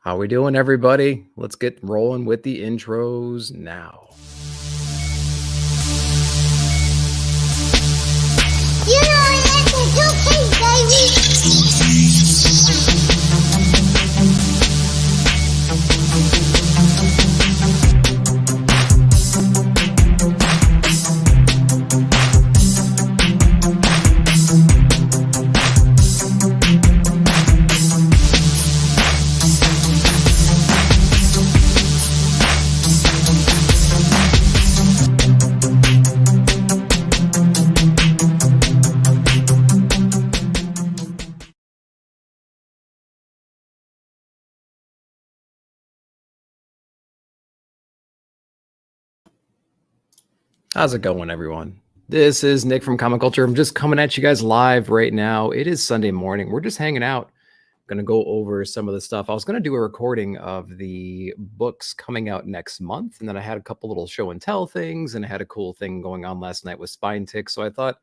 How we doing, everybody? Let's get rolling with the intros now. You know it's okay, baby. How's it going, everyone? This is Nick from Comic Culture. I'm just coming at you guys live right now. It is Sunday morning. We're just hanging out. Going to go over some of the stuff. I was going to do a recording of the books coming out next month, and then I had a couple little show and tell things, and I had a cool thing going on last night with Spine Tick. So I thought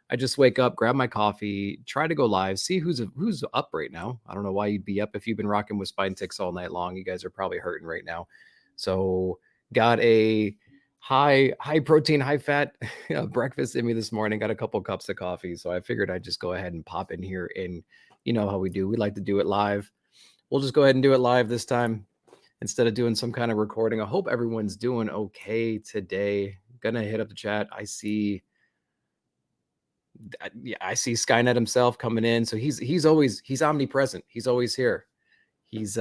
I'd just wake up, grab my coffee, try to go live, see who's up right now. I don't know why you'd be up if you've been rocking with Spine Ticks all night long. You guys are probably hurting right now. So got a high protein, high fat breakfast in me this morning. Got a couple cups of coffee, so I figured I'd just go ahead and pop in here. And you know how we do. We like to do it live. We'll just go ahead and do it live this time instead of doing some kind of recording. I hope everyone's doing okay today. Gonna hit up the chat. I see Skynet himself coming in. So he's omnipresent. He's always here. He's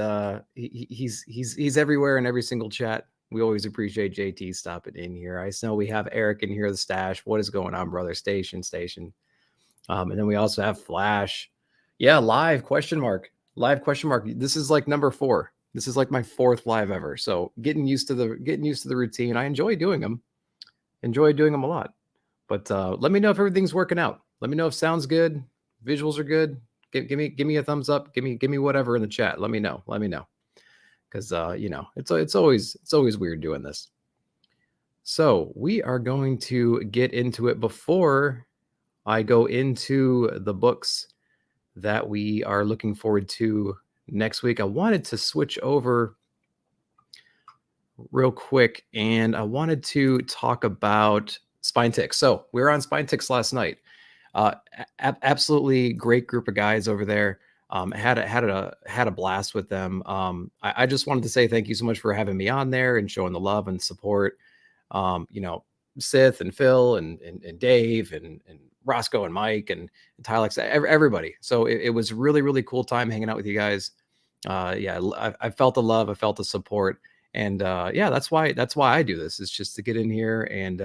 everywhere in every single chat. We always appreciate JT stopping in here. I know we have Eric in here, the stash. What is going on, brother? Station. And then we also have Flash. Yeah, live question mark. This is like number 4. This is like my 4th live ever. So getting used to the routine. I enjoy doing them. Enjoy doing them a lot. But let me know if everything's working out. Let me know if sounds good, visuals are good. Give me a thumbs up. Give me whatever in the chat. Let me know. Because it's always weird doing this. So we are going to get into it. Before I go into the books that we are looking forward to next week, I wanted to switch over real quick, and I wanted to talk about Spine Ticks. So we were on Spine Ticks last night. Absolutely great group of guys over there. Had a blast with them. I just wanted to say thank you so much for having me on there and showing the love and support. Sith and Phil and Dave and Roscoe and Mike and Tylex, everybody. So it was really, really cool time hanging out with you guys. I felt the love, I felt the support, and that's why I do this. It's just to get in here and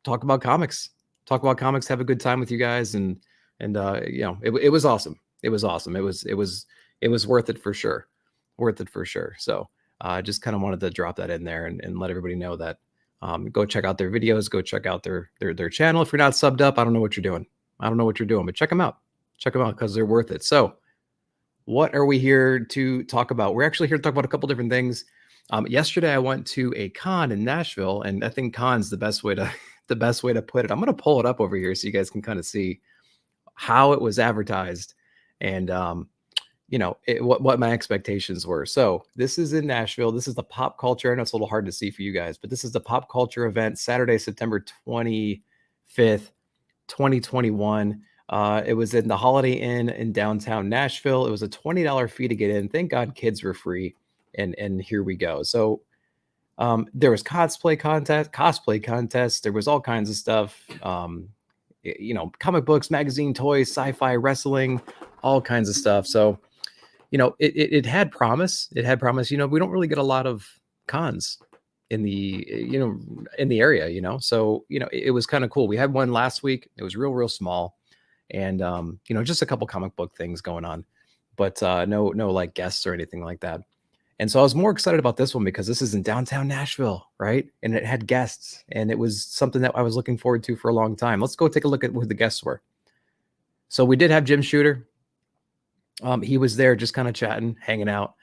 talk about comics, have a good time with you guys, and it was awesome. It was awesome. It was worth it for sure. So I just kind of wanted to drop that in there and let everybody know that go check out their videos, go check out their channel. If you're not subbed up, I don't know what you're doing, but check them out because they're worth it. So what are we here to talk about? We're actually here to talk about a couple different things. Yesterday I went to a con in Nashville, and I think con's the best way to put it. I'm going to pull it up over here so you guys can kind of see how it was advertised and what my expectations were. So this is in Nashville. This is the Pop Culture. I know it's a little hard to see for you guys, but this is the Pop Culture event, Saturday, September 25th, 2021. It was in the Holiday Inn in downtown Nashville. It was a $20 fee to get in. Thank God kids were free. And here we go. So there was cosplay contest. There was all kinds of stuff. Comic books, magazine, toys, sci-fi, wrestling, all kinds of stuff. So, it had promise. We don't really get a lot of cons in the area, so, it was kind of cool. We had one last week. It was real small. And, just a couple comic book things going on, but no like guests or anything like that. And so I was more excited about this one because this is in downtown Nashville, right? And it had guests, and it was something that I was looking forward to for a long time. Let's go take a look at who the guests were. So we did have Jim Shooter. He was there just kind of chatting, hanging out.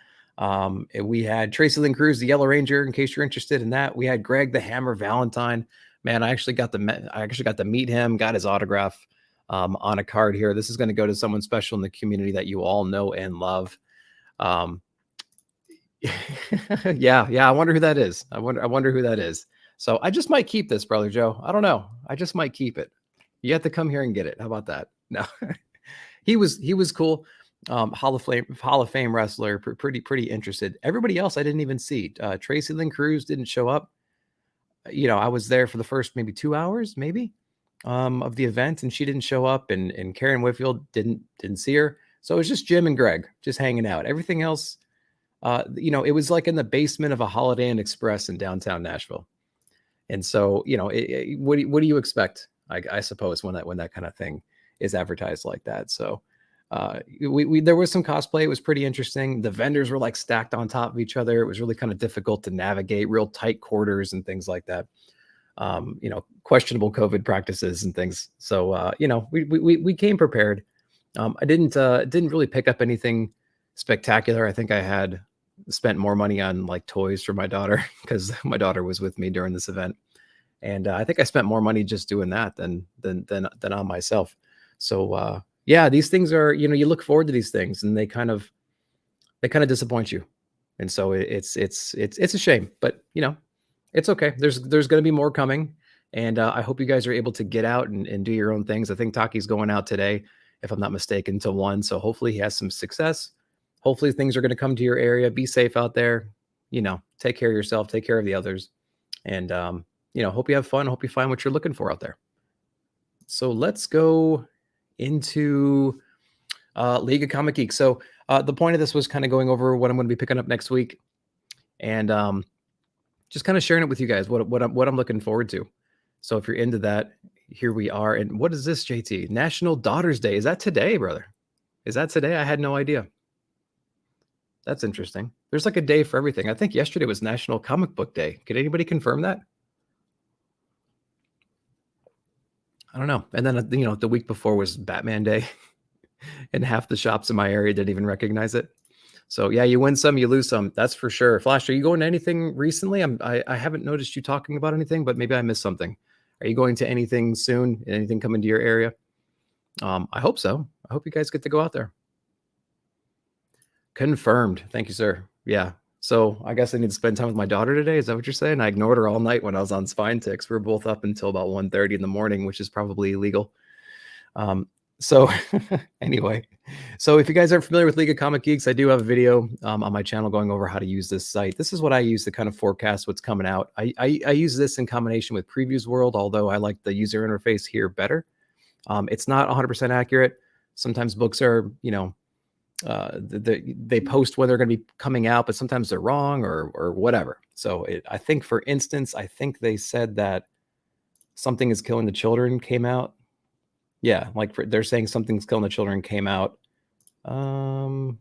We had Tracy Lynn Cruz, the Yellow Ranger, in case you're interested in that. We had Greg the Hammer Valentine. Man, I actually got to meet him, got his autograph on a card here. This is going to go to someone special in the community that you all know and love. Um, yeah, I wonder who that is. I wonder who that is. So I just might keep this, brother Joe. I don't know. I just might keep it. You have to come here and get it. How about that? No, he was cool. Hall of Fame wrestler. Pretty interested. Everybody else I didn't even see. Tracy Lynn Cruz didn't show up. I was there for the first maybe 2 hours, maybe, of the event, and she didn't show up, and Karen Whitfield didn't see her. So it was just Jim and Greg just hanging out. Everything else, it was like in the basement of a Holiday Inn Express in downtown Nashville. And so, what do you expect? I suppose when that kind of thing is advertised like that. So there was some cosplay. It was pretty interesting. The vendors were like stacked on top of each other. It was really kind of difficult to navigate, real tight quarters and things like that. Questionable COVID practices and things. So we came prepared. I didn't really pick up anything spectacular. I think I had spent more money on like toys for my daughter because my daughter was with me during this event, and I think I spent more money just doing that than on myself. So yeah, these things are, you look forward to these things and they kind of disappoint you, and so it's a shame, but it's okay. There's going to be more coming, and I hope you guys are able to get out and do your own things. I think Taqi's going out today, if I'm not mistaken, to 1. So hopefully he has some success. Hopefully things are going to come to your area. Be safe out there. Take care of yourself, take care of the others. And, hope you have fun. Hope you find what you're looking for out there. So let's go into League of Comic Geeks. So the point of this was kind of going over what I'm going to be picking up next week, and just kind of sharing it with you guys, what I'm looking forward to. So if you're into that, here we are. And what is this, JT? National Daughters Day. Is that today, brother? Is that today? I had no idea. That's interesting. There's like a day for everything. I think yesterday was National Comic Book Day. Could anybody confirm that? I don't know. And then, the week before was Batman Day, and half the shops in my area didn't even recognize it. So yeah, you win some, you lose some. That's for sure. Flash, are you going to anything recently? I haven't noticed you talking about anything, but maybe I missed something. Are you going to anything soon? Anything coming to your area? I hope so. I hope you guys get to go out there. Confirmed. Thank you, sir. Yeah. So I guess I need to spend time with my daughter today. Is that what you're saying? I ignored her all night when I was on Spine Ticks. We were both up until about 1:30 in the morning, which is probably illegal. So anyway, so if you guys aren't familiar with League of Comic Geeks, I do have a video on my channel going over how to use this site. This is what I use to kind of forecast what's coming out. I use this in combination with Previews World, although I like the user interface here better. It's not 100% accurate. Sometimes books are, they post when they're going to be coming out, but sometimes they're wrong or whatever. So I think, for instance, I think they said that Something is Killing the Children came out. Yeah, like they're saying Something's Killing the Children came out. Well,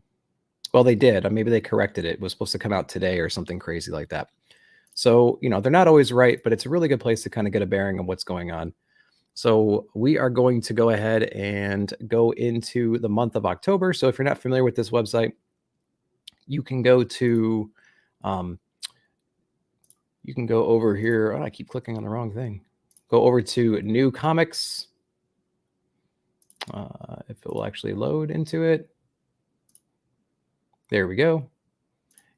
they did. Maybe they corrected it. It was supposed to come out today or something crazy like that. So, they're not always right, but it's a really good place to kind of get a bearing on what's going on. So we are going to go ahead and go into the month of October. So if you're not familiar with this website, you can go to, you can go over here. Oh, I keep clicking on the wrong thing. Go over to New Comics. If it will actually load into it. There we go.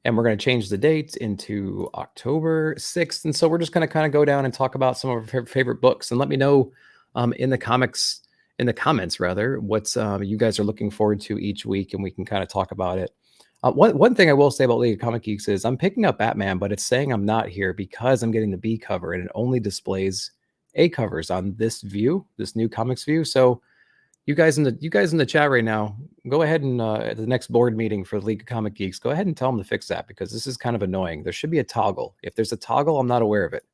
And we're going to change the date into October 6th. And so we're just going to kind of go down and talk about some of our favorite books, and let me know in the comments, what's you guys are looking forward to each week, and we can kind of talk about it. One thing I will say about League of Comic Geeks is I'm picking up Batman, but it's saying I'm not here because I'm getting the B cover, and it only displays A covers on this view, this new comics view. So you guys in the chat right now, go ahead and at the next board meeting for League of Comic Geeks, go ahead and tell them to fix that, because this is kind of annoying. There should be a toggle. If there's a toggle, I'm not aware of it.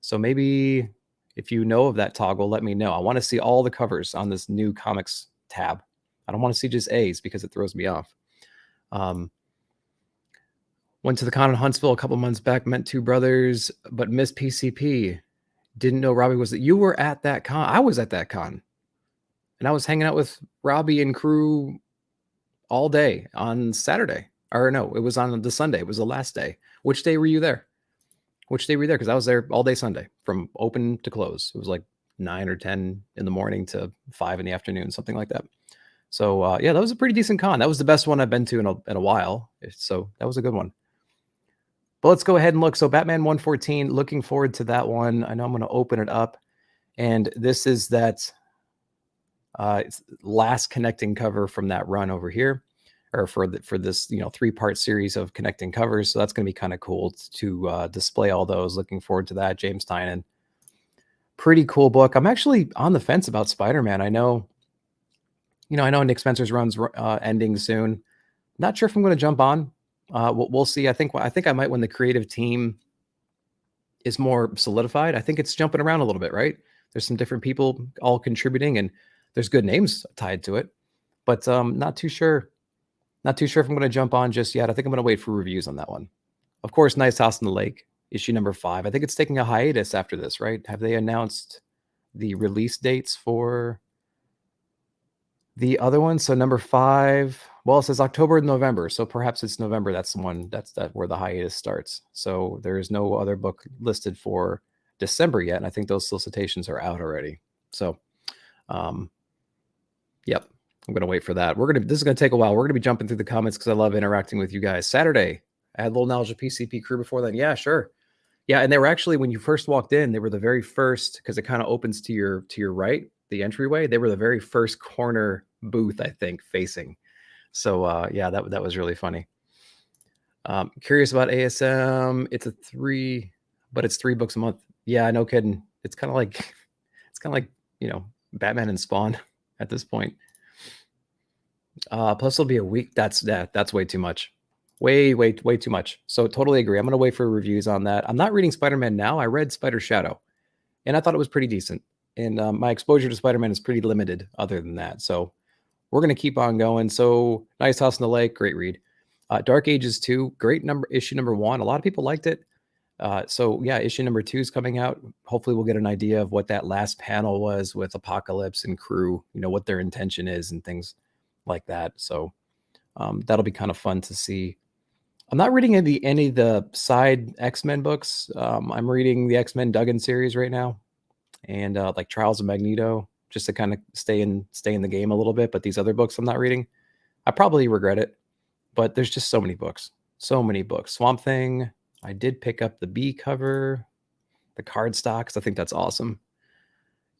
So maybe if you know of that toggle, let me know. I want to see all the covers on this new comics tab. I don't want to see just A's because it throws me off. Went to the con in Huntsville a couple months back, met two brothers, but missed PCP. Didn't know Robbie was. You were at that con. I was at that con. And I was hanging out with Robbie and crew all day on Saturday. Or no, it was on the Sunday. It was the last day. Which day were you there? Because I was there all day Sunday from open to close. It was like 9 or 10 in the morning to 5 in the afternoon, something like that. So yeah, that was a pretty decent con. That was the best one I've been to in a while. So that was a good one. But let's go ahead and look. So Batman 114, looking forward to that one. I know I'm going to open it up. And this is that last connecting cover from that run over here, or for this 3-part series of connecting covers. So that's going to be kind of cool to display all those. Looking forward to that. James Tynion, pretty cool book. I'm actually on the fence about Spider-Man. I know Nick Spencer's run's ending soon. Not sure if I'm going to jump on. We'll see. I think I might when the creative team is more solidified. I think it's jumping around a little bit, right? There's some different people all contributing, and there's good names tied to it. But not too sure. Not too sure if I'm going to jump on just yet. I think I'm going to wait for reviews on that one. Of course, Nice House on the Lake, issue number 5. I think it's taking a hiatus after this, right? Have they announced the release dates for the other one? So number 5, well, it says October and November. So perhaps it's November. That's the one. That's where the hiatus starts. So there is no other book listed for December yet. And I think those solicitations are out already. So, yep. I'm going to wait for that. This is going to take a while. We're going to be jumping through the comments because I love interacting with you guys. Saturday, I had a little knowledge of PCP Crew before then. Yeah, sure. Yeah, and they were actually, when you first walked in, they were the very first, because it kind of opens to your right, the entryway. They were the very first corner booth, I think, facing. So yeah, that was really funny. Curious about ASM. It's it's 3 books a month. Yeah, no kidding. It's kind of like Batman and Spawn at this point. Plus it'll be a week. That's way too much. Way too much. So totally agree. I'm going to wait for reviews on that. I'm not reading Spider-Man now. I read Spider Shadow, and I thought it was pretty decent. And my exposure to Spider-Man is pretty limited other than that. So we're going to keep on going. So Nice House on the Lake, great read. Dark Ages 2, great issue number 1. A lot of people liked it. So yeah, issue number 2 is coming out. Hopefully we'll get an idea of what that last panel was with Apocalypse and crew, what their intention is and things like that. So that'll be kind of fun to see. I'm not reading any of the side X-Men books. I'm reading the X-Men Duggan series right now, and like Trials of Magneto, just to kind of stay in the game a little bit. But these other books I'm not reading. I probably regret it, but there's just so many books. Swamp Thing. I did pick up the B cover, the card stocks. I think that's awesome.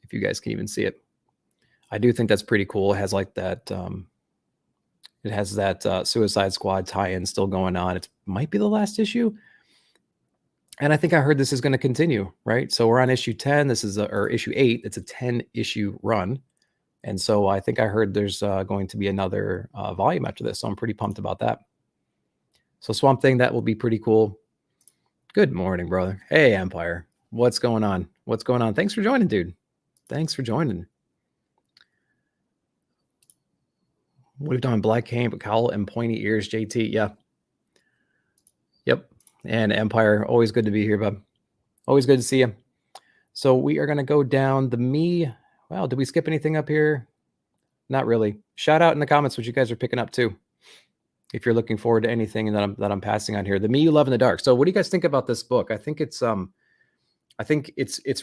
If you guys can even see it, I do think that's pretty cool. It has like that. It has that Suicide Squad tie-in still going on. It might be the last issue. And I think I heard this is going to continue, right? So we're on issue 10. This is or issue 8. It's a 10-issue run. And so I think I heard there's going to be another volume after this. So I'm pretty pumped about that. So Swamp Thing, that will be pretty cool. Good morning, brother. Hey, Empire. What's going on? Thanks for joining, dude. Thanks for joining. We've done Black Cape, Cowl, and Pointy Ears, JT. Yeah. Yep. And Empire, always good to be here, bub. Always good to see you. So we are going to go down the me. Wow, did we skip anything up here? Not really. Shout out in the comments what you guys are picking up too, if you're looking forward to anything that I'm passing on here. The Me You Love in the Dark. So what do you guys think about this book? I think it's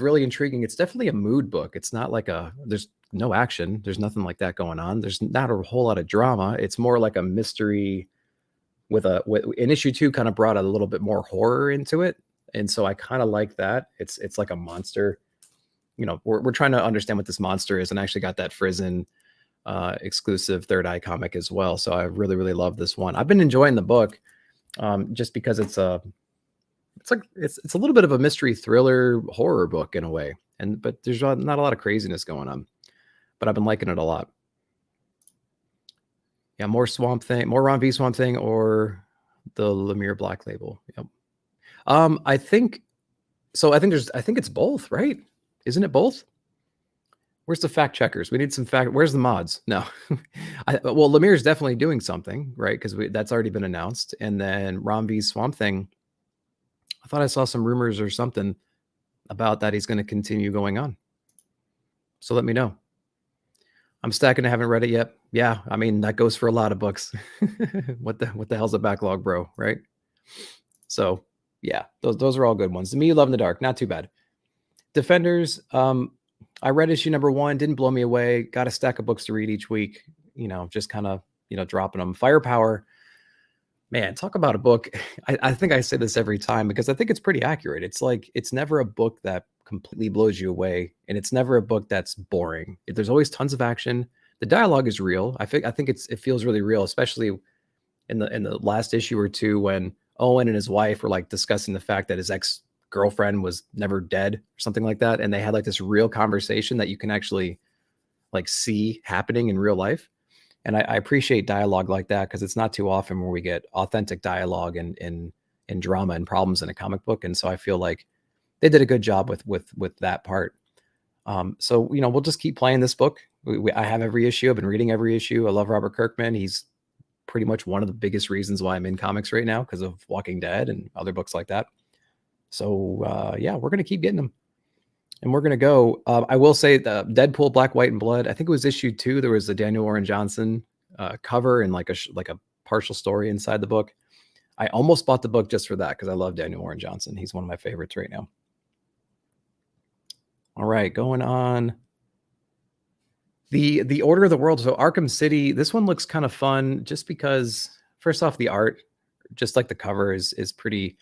really intriguing. It's definitely a mood book. It's not like there's no action. There's nothing like that going on. There's not a whole lot of drama. It's more like a mystery in issue 2 kind of brought a little bit more horror into it. And so I kind of like that. It's like a monster. We're trying to understand what this monster is, and I actually got that Frizen exclusive Third Eye comic as well. So I really, really love this one. I've been enjoying the book just because it's a little bit of a mystery thriller horror book in a way. But there's not a lot of craziness going on, but I've been liking it a lot. Yeah. More Swamp Thing, more Ron V Swamp Thing, or the Lemire Black Label. Yep. I think it's both, right? Isn't it both? Where's the fact checkers? We need some fact. Where's the mods? No. Well, Lemire's definitely doing something, right? Because that's already been announced. And then Ron V's Swamp Thing, I thought I saw some rumors or something about that he's going to continue going on. So let me know. I'm stacking. I haven't read it yet. Yeah, I mean, that goes for a lot of books. What the hell's a backlog, bro? Right? So yeah, those are all good ones. The Me You Love in the Dark, not too bad. Defenders, I read issue number 1, didn't blow me away. Got a stack of books to read each week. just kind of, dropping them. Firepower, man, talk about a book. I think I say this every time because I think it's pretty accurate. It's like, it's never a book that completely blows you away, and it's never a book that's boring. There's always tons of action. The dialogue is real. I think it feels really real, especially in the last issue or two when Owen and his wife were like discussing the fact that his ex-girlfriend was never dead or something like that, and they had like this real conversation that you can actually like see happening in real life. And I appreciate dialogue like that because it's not too often where we get authentic dialogue and drama and problems in a comic book. And so I feel like they did a good job with that part. So we'll just keep playing this book. I have every issue. I've been reading every issue. I love Robert Kirkman. He's pretty much one of the biggest reasons why I'm in comics right now because of Walking Dead and other books like that. So yeah, we're gonna keep getting them. And we're going to go. I will say the Deadpool, Black, White, and Blood. I think it was issue 2. There was a Daniel Warren Johnson cover and like a partial story inside the book. I almost bought the book just for that because I love Daniel Warren Johnson. He's one of my favorites right now. All right, going on. The Order of the World. So Arkham City. This one looks kind of fun just because, first off, the art, just like the cover, is pretty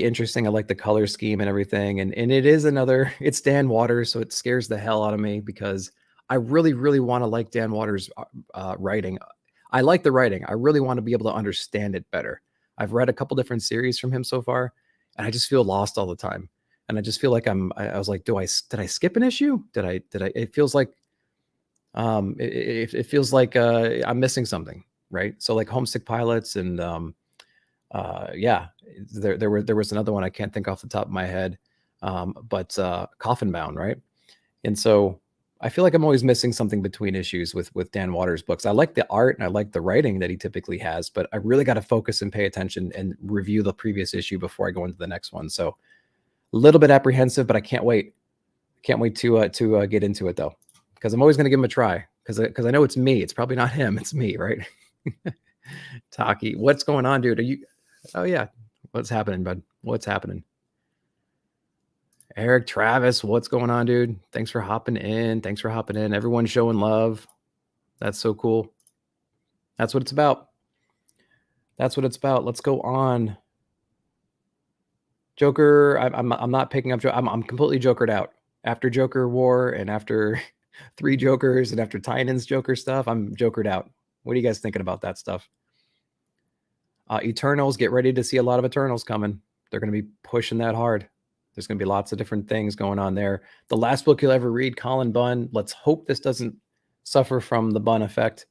interesting. I like the color scheme and everything. And it is it's Dan Waters, so it scares the hell out of me because I really, really want to like Dan Waters' writing. I like the writing. I really want to be able to understand it better. I've read a couple different series from him so far, and I just feel lost all the time. And I just feel like I was like, did I skip an issue? Did I, it feels like, it feels like I'm missing something, right? So like Homesick Pilots and, yeah, there was another one I can't think off the top of my head, but Coffin Bound, right? And so I feel like I'm always missing something between issues with Dan Waters' books. I like the art and I like the writing that he typically has, but I really got to focus and pay attention and review the previous issue before I go into the next one. So a little bit apprehensive, but I can't wait. Can't wait to get into it though, because I'm always going to give him a try because I know it's me. It's probably not him. It's me, right? Taqi, what's going on, dude? Are you? Oh yeah, what's happening, bud? What's happening? Eric Travis, what's going on, dude? Thanks for hopping in. Thanks for hopping in. Everyone showing love. That's so cool. That's what it's about. That's what it's about. Let's go on. Joker, I'm not picking up. I'm completely jokered out after Joker War and after 3 Jokers and after Tynan's Joker stuff. I'm jokered out. What are you guys thinking about that stuff? Eternals, get ready to see a lot of Eternals coming. They're going to be pushing that hard. There's going to be lots of different things going on there. The last book you'll ever read, Colin Bunn. Let's hope this doesn't suffer from the Bunn effect,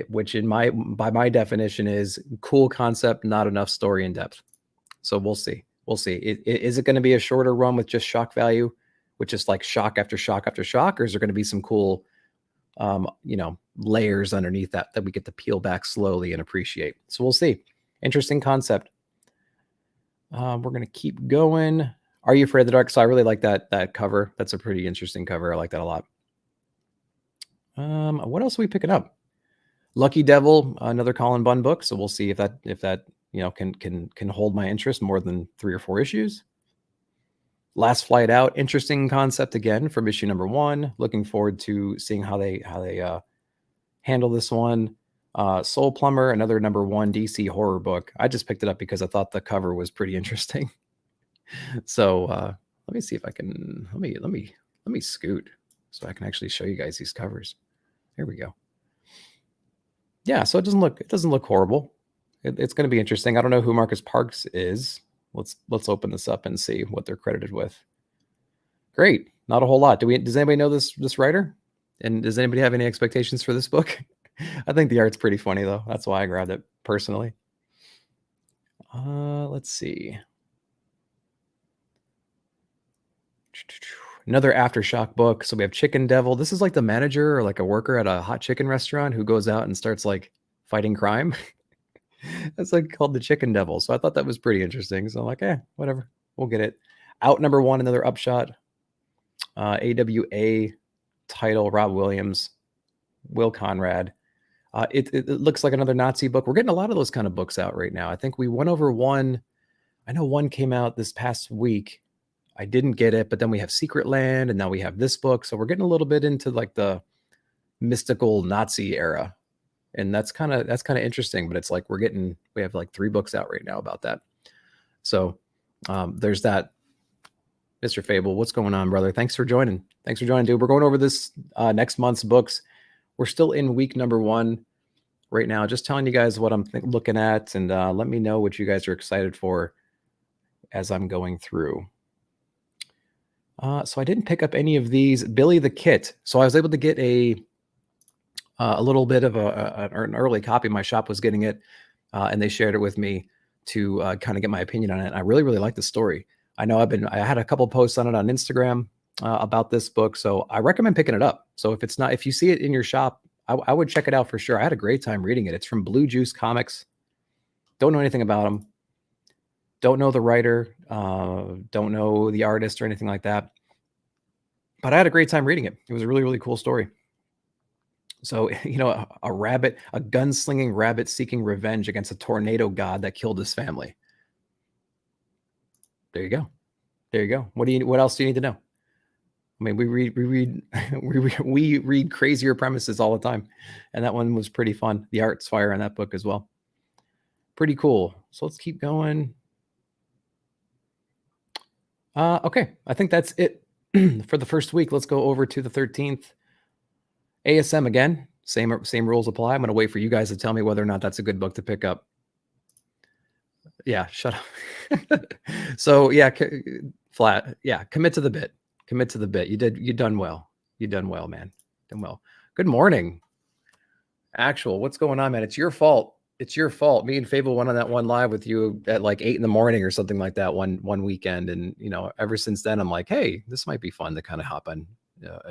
which by my definition is cool concept, not enough story in depth. So we'll see. We'll see. Is it going to be a shorter run with just shock value, which is like shock after shock after shock, or is there going to be some cool, layers underneath that we get to peel back slowly and appreciate? So we'll see. Interesting concept. We're going to keep going. Are You Afraid of the Dark? So I really like that cover. That's a pretty interesting cover. I like that a lot. What else are we picking up? Lucky Devil, another Colin Bunn book. So we'll see if that can hold my interest more than 3 or 4 issues. Last Flight Out, interesting concept again from issue number 1. Looking forward to seeing how they handle this one. Soul Plumber, another number 1 DC horror book. I just picked it up because I thought the cover was pretty interesting. So let me see if I can let me scoot so I can actually show you guys these covers. There we go. Yeah, so it doesn't look horrible. It's going to be interesting. I don't know who Marcus Parks is. Let's open this up and see what they're credited with. Great, not a whole lot. Does anybody know this writer? And does anybody have any expectations for this book? I think the art's pretty funny though. That's why I grabbed it personally. Let's see. Another Aftershock book. So we have Chicken Devil. This is like the manager or like a worker at a hot chicken restaurant who goes out and starts like fighting crime. That's like called the Chicken Devil. So I thought that was pretty interesting. So I'm like, whatever. We'll get it. Out number 1, another Upshot. AWA title, Rob Williams, Will Conrad. It looks like another Nazi book. We're getting a lot of those kind of books out right now. I think we went over one. I know one came out this past week. I didn't get it, but then we have Secret Land, and now we have this book. So we're getting a little bit into like the mystical Nazi era. And that's kind of interesting, but it's like we have like 3 books out right now about that. So there's that. Mr. Phable, what's going on, brother? Thanks for joining, dude. We're going over this next month's books. We're still in week number 1 right now, just telling you guys what I'm looking at, and let me know what you guys are excited for as I'm going through. So I didn't pick up any of these. Billy the Kit. So I was able to get a little bit of an early copy. My shop was getting it, and they shared it with me to kind of get my opinion on it. I really, really like the story. I know I had a couple posts on it on Instagram about this book, so I recommend picking it up. So if you see it in your shop, I would check it out for sure. I had a great time reading it. It's from Blue Juice Comics. Don't know anything about them. Don't know the writer. Don't know the artist or anything like that. But I had a great time reading it. It was a really, really cool story. So, a gunslinging rabbit seeking revenge against a tornado god that killed his family. There you go. What else do you need to know? I mean, we read crazier premises all the time, and that one was pretty fun. The art's fire on that book as well. Pretty cool. So let's keep going. Okay, I think that's it for the first week. Let's go over to the 13th. ASM again. Same rules apply. I'm going to wait for you guys to tell me whether or not that's a good book to pick up. Yeah, shut up. So yeah, flat. Yeah, commit to the bit. You done well, man. Done well. Good morning. Actual, what's going on, man? It's your fault. Me and Phable went on that one live with you at like 8 a.m. or something like that one weekend, and ever since then I'm like, hey, this might be fun to kind of hop on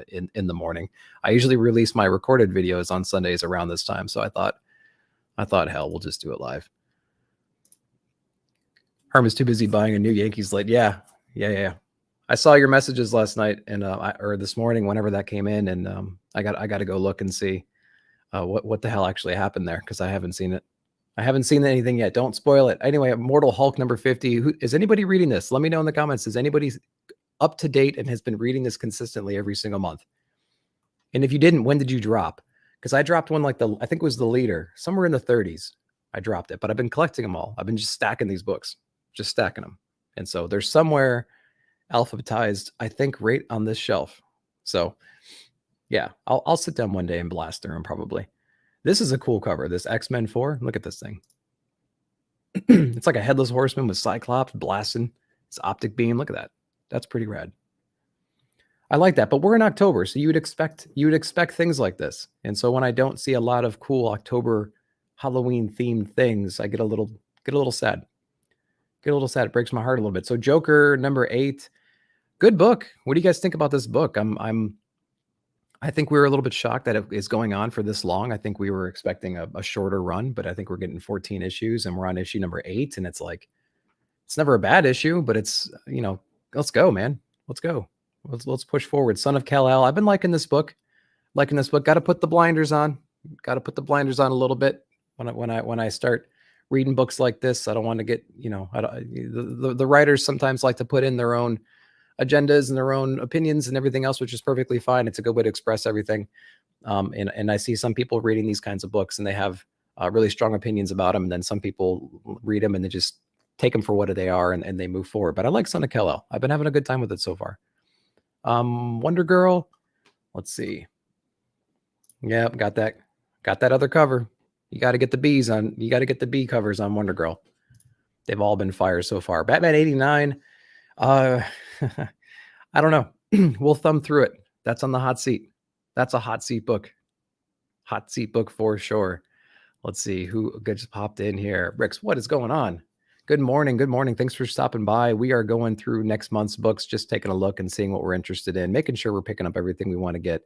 in the morning. I usually release my recorded videos on Sundays around this time, so I thought, hell, we'll just do it live. Herm is too busy buying a new Yankees light. Yeah. I saw your messages last night or this morning, whenever that came in, and I got to go look and see what the hell actually happened there, because I haven't seen it. I haven't seen anything yet. Don't spoil it. Anyway, Immortal Hulk number 50. Is anybody reading this? Let me know in the comments. Is anybody up to date and has been reading this consistently every single month? And if you didn't, when did you drop? Because I dropped one I think it was the leader, somewhere in the 30s. I dropped it, but I've been collecting them all. I've been just stacking these books, just stacking them. And so there's somewhere alphabetized, I think, right on this shelf. So yeah, I'll sit down one day and blast through them probably. This is a cool cover. This X-Men 4. Look at this thing. It's like a headless horseman with Cyclops blasting his optic beam. Look at that. That's pretty rad. I like that. But we're in October, so you would expect things like this. And so when I don't see a lot of cool October Halloween themed things, I get a little sad. It breaks my heart a little bit. So Joker number 8. Good book. What do you guys think about this book? I think we were a little bit shocked that it is going on for this long. I think we were expecting a shorter run, but I think we're getting 14 issues and we're on issue number 8. And it's like, it's never a bad issue, but it's, let's go, man. Let's go. Let's push forward. Son of Kal-El. I've been liking this book. Got to put the blinders on. A little bit when I start reading books like this. I don't want to get, the writers sometimes like to put in their own agendas and their own opinions and everything else, which is perfectly fine. It's a good way to express everything. And I see some people reading these kinds of books and they have really strong opinions about them. And then some people read them and they just take them for what they are and they move forward. But I like Son of Kal-El. I've been having a good time with it so far. Wonder Girl. Let's see. Yep, got that other cover. You got to get the B's on. You got to get the B covers on Wonder Girl. They've all been fire so far. Batman 89. I don't know. We'll thumb through it. That's on the hot seat. That's a hot seat book. Hot seat book for sure. Let's see who just popped in here. Ricks, what is going on? Good morning. Good morning. Thanks for stopping by. We are going through next month's books, just taking a look and seeing what we're interested in, making sure we're picking up everything we want to get.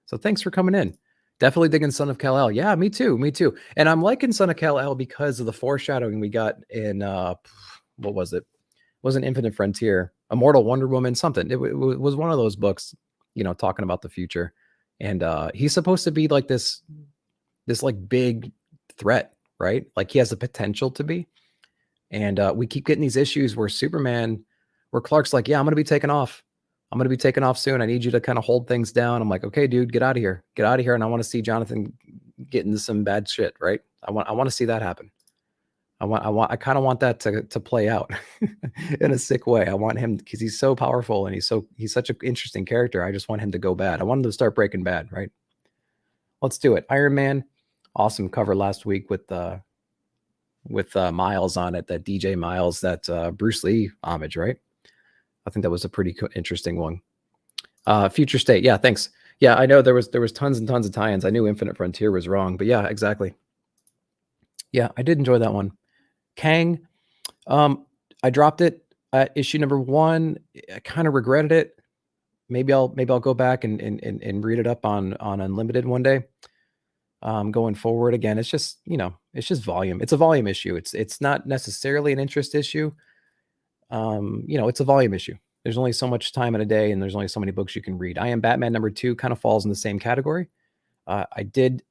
So thanks for coming in. Definitely digging Son of Kal-El. Yeah, me too. And I'm liking Son of Kal-El because of the foreshadowing we got in, what was it? It wasn't Infinite Frontier, Immortal Wonder Woman, something. It was one of those books, talking about the future. And he's supposed to be like this like big threat, right? Like he has the potential to be. And we keep getting these issues where Clark's like, yeah, I'm going to be taken off. I'm going to be taking off soon. I need you to kind of hold things down. I'm like, okay, dude, get out of here. Get out of here. And I want to see Jonathan get into some bad shit, right? I want to see that happen. I kind of want that to play out in a sick way. I want him, because he's so powerful and he's such an interesting character. I just want him to go bad. I want him to start breaking bad, right? Let's do it. Iron Man, awesome cover last week with Miles on it, that DJ Miles, that Bruce Lee homage, right? I think that was a pretty interesting one. Future State, yeah, thanks. Yeah, I know there was tons and tons of tie-ins. I knew Infinite Frontier was wrong, but yeah, exactly. Yeah, I did enjoy that one. Kang, I dropped it at issue number 1. I kind of regretted it. Maybe I'll go back and read it up on Unlimited one day. Going forward, again, it's just, it's just volume. It's a volume issue. It's not necessarily an interest issue. It's a volume issue. There's only so much time in a day, and there's only so many books you can read. I Am Batman number 2 kind of falls in the same category. I did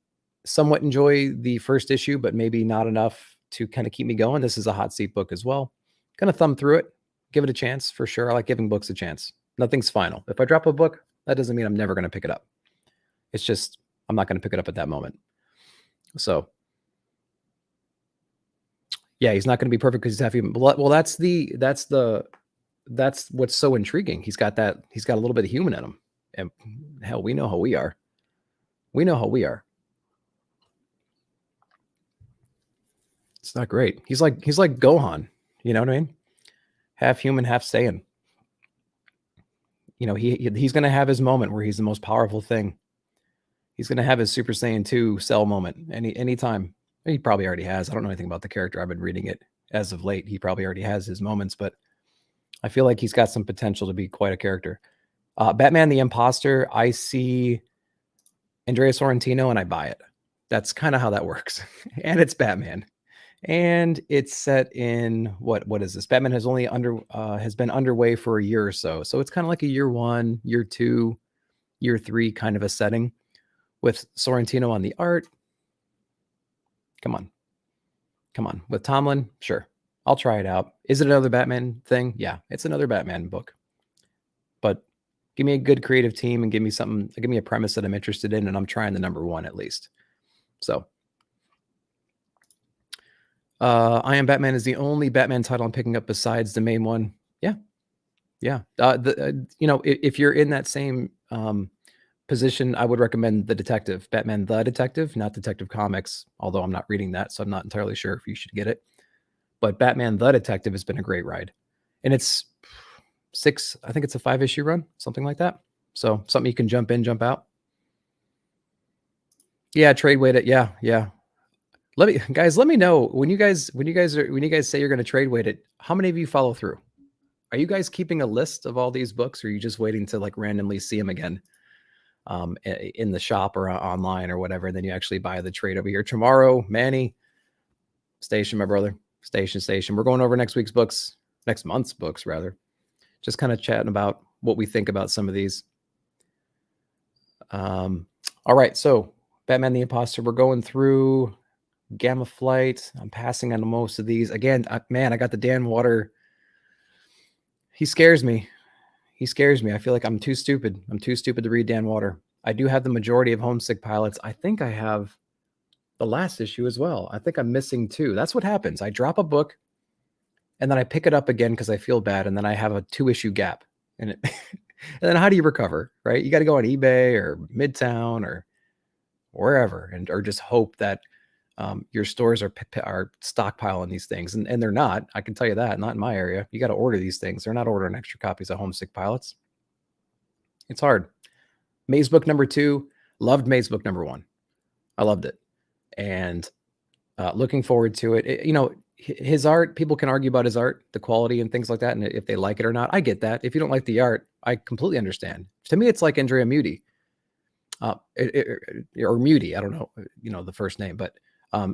somewhat enjoy the first issue, but maybe not enough to kind of keep me going. This is a hot seat book as well. Gonna thumb through it, give it a chance for sure. I like giving books a chance. Nothing's final. If I drop a book, that doesn't mean I'm never going to pick it up. It's just, I'm not going to pick it up at that moment. So yeah, he's not going to be perfect because he's half human. Well, that's what's so intriguing. He's got a little bit of human in him. And hell, we know how we are. We know how we are. It's not great. He's like Gohan. You know what I mean? Half human, half Saiyan. He's going to have his moment where he's the most powerful thing. He's going to have his Super Saiyan 2 Cell moment anytime. He probably already has. I don't know anything about the character. I've been reading it as of late. He probably already has his moments, but I feel like he's got some potential to be quite a character. Batman the Imposter, I see Andrea Sorrentino and I buy it. That's kind of how that works. And it's Batman. And it's set in what is this? Batman has only has been underway for a year or so. So it's kind of like a year 1, year 2, year 3 kind of a setting with Sorrentino on the art. Come on. With Tomlin, sure. I'll try it out. Is it another Batman thing? Yeah, it's another Batman book. But give me a good creative team and give me a premise that I'm interested in, and I'm trying the number 1 at least. So I Am Batman is the only Batman title I'm picking up besides the main one. Yeah. If you're in that same position, I would recommend The Detective, Batman the Detective, not Detective Comics, although I'm not reading that, so I'm not entirely sure if you should get it. But Batman the Detective has been a great ride. And it's 6, I think it's a 5-issue run, something like that. So something you can jump in, jump out. Yeah, trade weight it. Yeah. Let me know when you guys say you're going to trade weight it, how many of you follow through? Are you guys keeping a list of all these books, or are you just waiting to like randomly see them again in the shop or online or whatever, and then you actually buy the trade over here? Tomorrow, Manny, Station, my brother, Station. We're going over next month's books rather. Just kind of chatting about what we think about some of these. All right, so Batman the Imposter, we're going through Gamma Flight. I'm passing on most of these. Again, I got the Dan Water. He scares me. I feel like I'm too stupid. I'm too stupid to read Dan Water. I do have the majority of Homesick Pilots. I think I have the last issue as well. I think I'm missing 2. That's what happens. I drop a book and then I pick it up again because I feel bad, and then I have a 2-issue gap. And and then how do you recover, right? You got to go on eBay or Midtown or wherever, or just hope that your stores are stockpiling these things, and they're not. I can tell you that, not in my area. You got to order these things. They're not ordering extra copies of Homesick Pilots. It's hard. Maze Book number 2, loved Maze Book number 1. I loved it, and looking forward to it. His art, people can argue about his art, the quality and things like that, and if they like it or not. I get that. If you don't like the art, I completely understand. To me, it's like Andrea Muti, or Muti. I don't know, the first name, but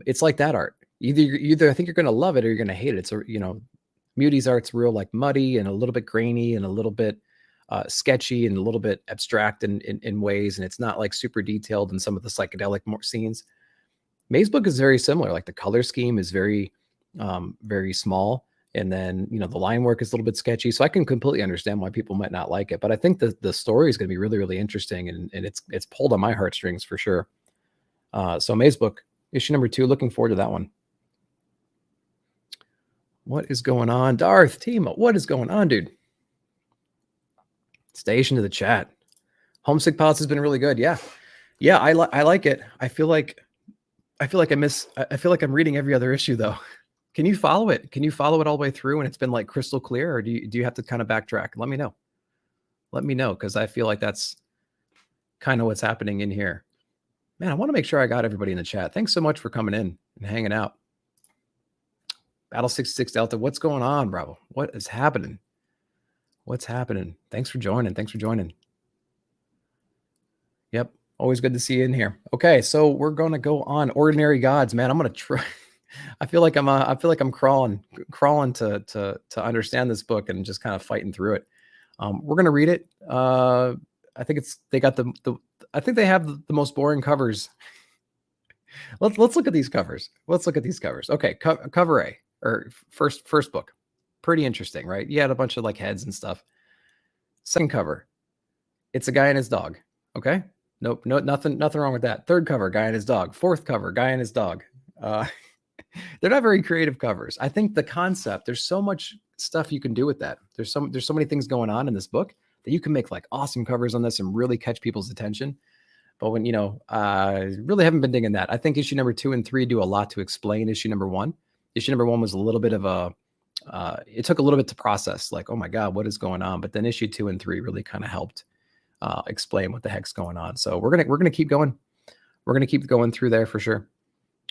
it's like that art. Either I think you're going to love it or you're going to hate it. So, Muti's art's real like muddy and a little bit grainy and a little bit sketchy and a little bit abstract in ways. And it's not like super detailed in some of the psychedelic scenes. Maze Book is very similar. Like the color scheme is very, very small And then, you know, the line work is a little bit sketchy. So I can completely understand why people might not like it. But I think the story is going to be really, really interesting. And it's pulled on my heartstrings for sure. So Maze Book, issue number 2, looking forward to that one. What is going on? Darth, Timo, what is going on, dude? Station to the chat. Homesick Pals has been really good. Yeah. Yeah, I like it. I feel like I'm reading every other issue though. Can you follow it? Can you follow it all the way through and it's been like crystal clear, or do you have to kind of backtrack? Let me know. Let me know, because I feel like that's kind of what's happening in here. Man, I want to make sure I got everybody in the chat. Thanks so much for coming in and hanging out. Battle 66 Delta, what's going on, Bravo? What is happening? What's happening? Thanks for joining. Thanks for joining. Yep, always good to see you in here. Okay, so we're gonna go on Ordinary Gods, man. I'm gonna try. I feel like I'm crawling to understand this book and just kind of fighting through it. We're gonna read it. I think they got I think they have the most boring covers. Let's look at these covers. Let's look at these covers. Okay, cover A, or first book. Pretty interesting, right? You had a bunch of like heads and stuff. Second cover, it's a guy and his dog. Okay, nope, nothing wrong with that. Third cover, guy and his dog. Fourth cover, guy and his dog. They're not very creative covers. I think the concept, there's so much stuff you can do with that. There's so many things going on in this book that you can make like awesome covers on this and really catch people's attention. But when, you know, really haven't been digging that. I think issue number 2 and 3 do a lot to explain issue number 1. Issue number 1 was a little bit of a, it took a little bit to process, like, oh my God, what is going on? But then issue 2 and 3 really kind of helped explain what the heck's going on. So we're gonna keep going. We're gonna keep going through there for sure.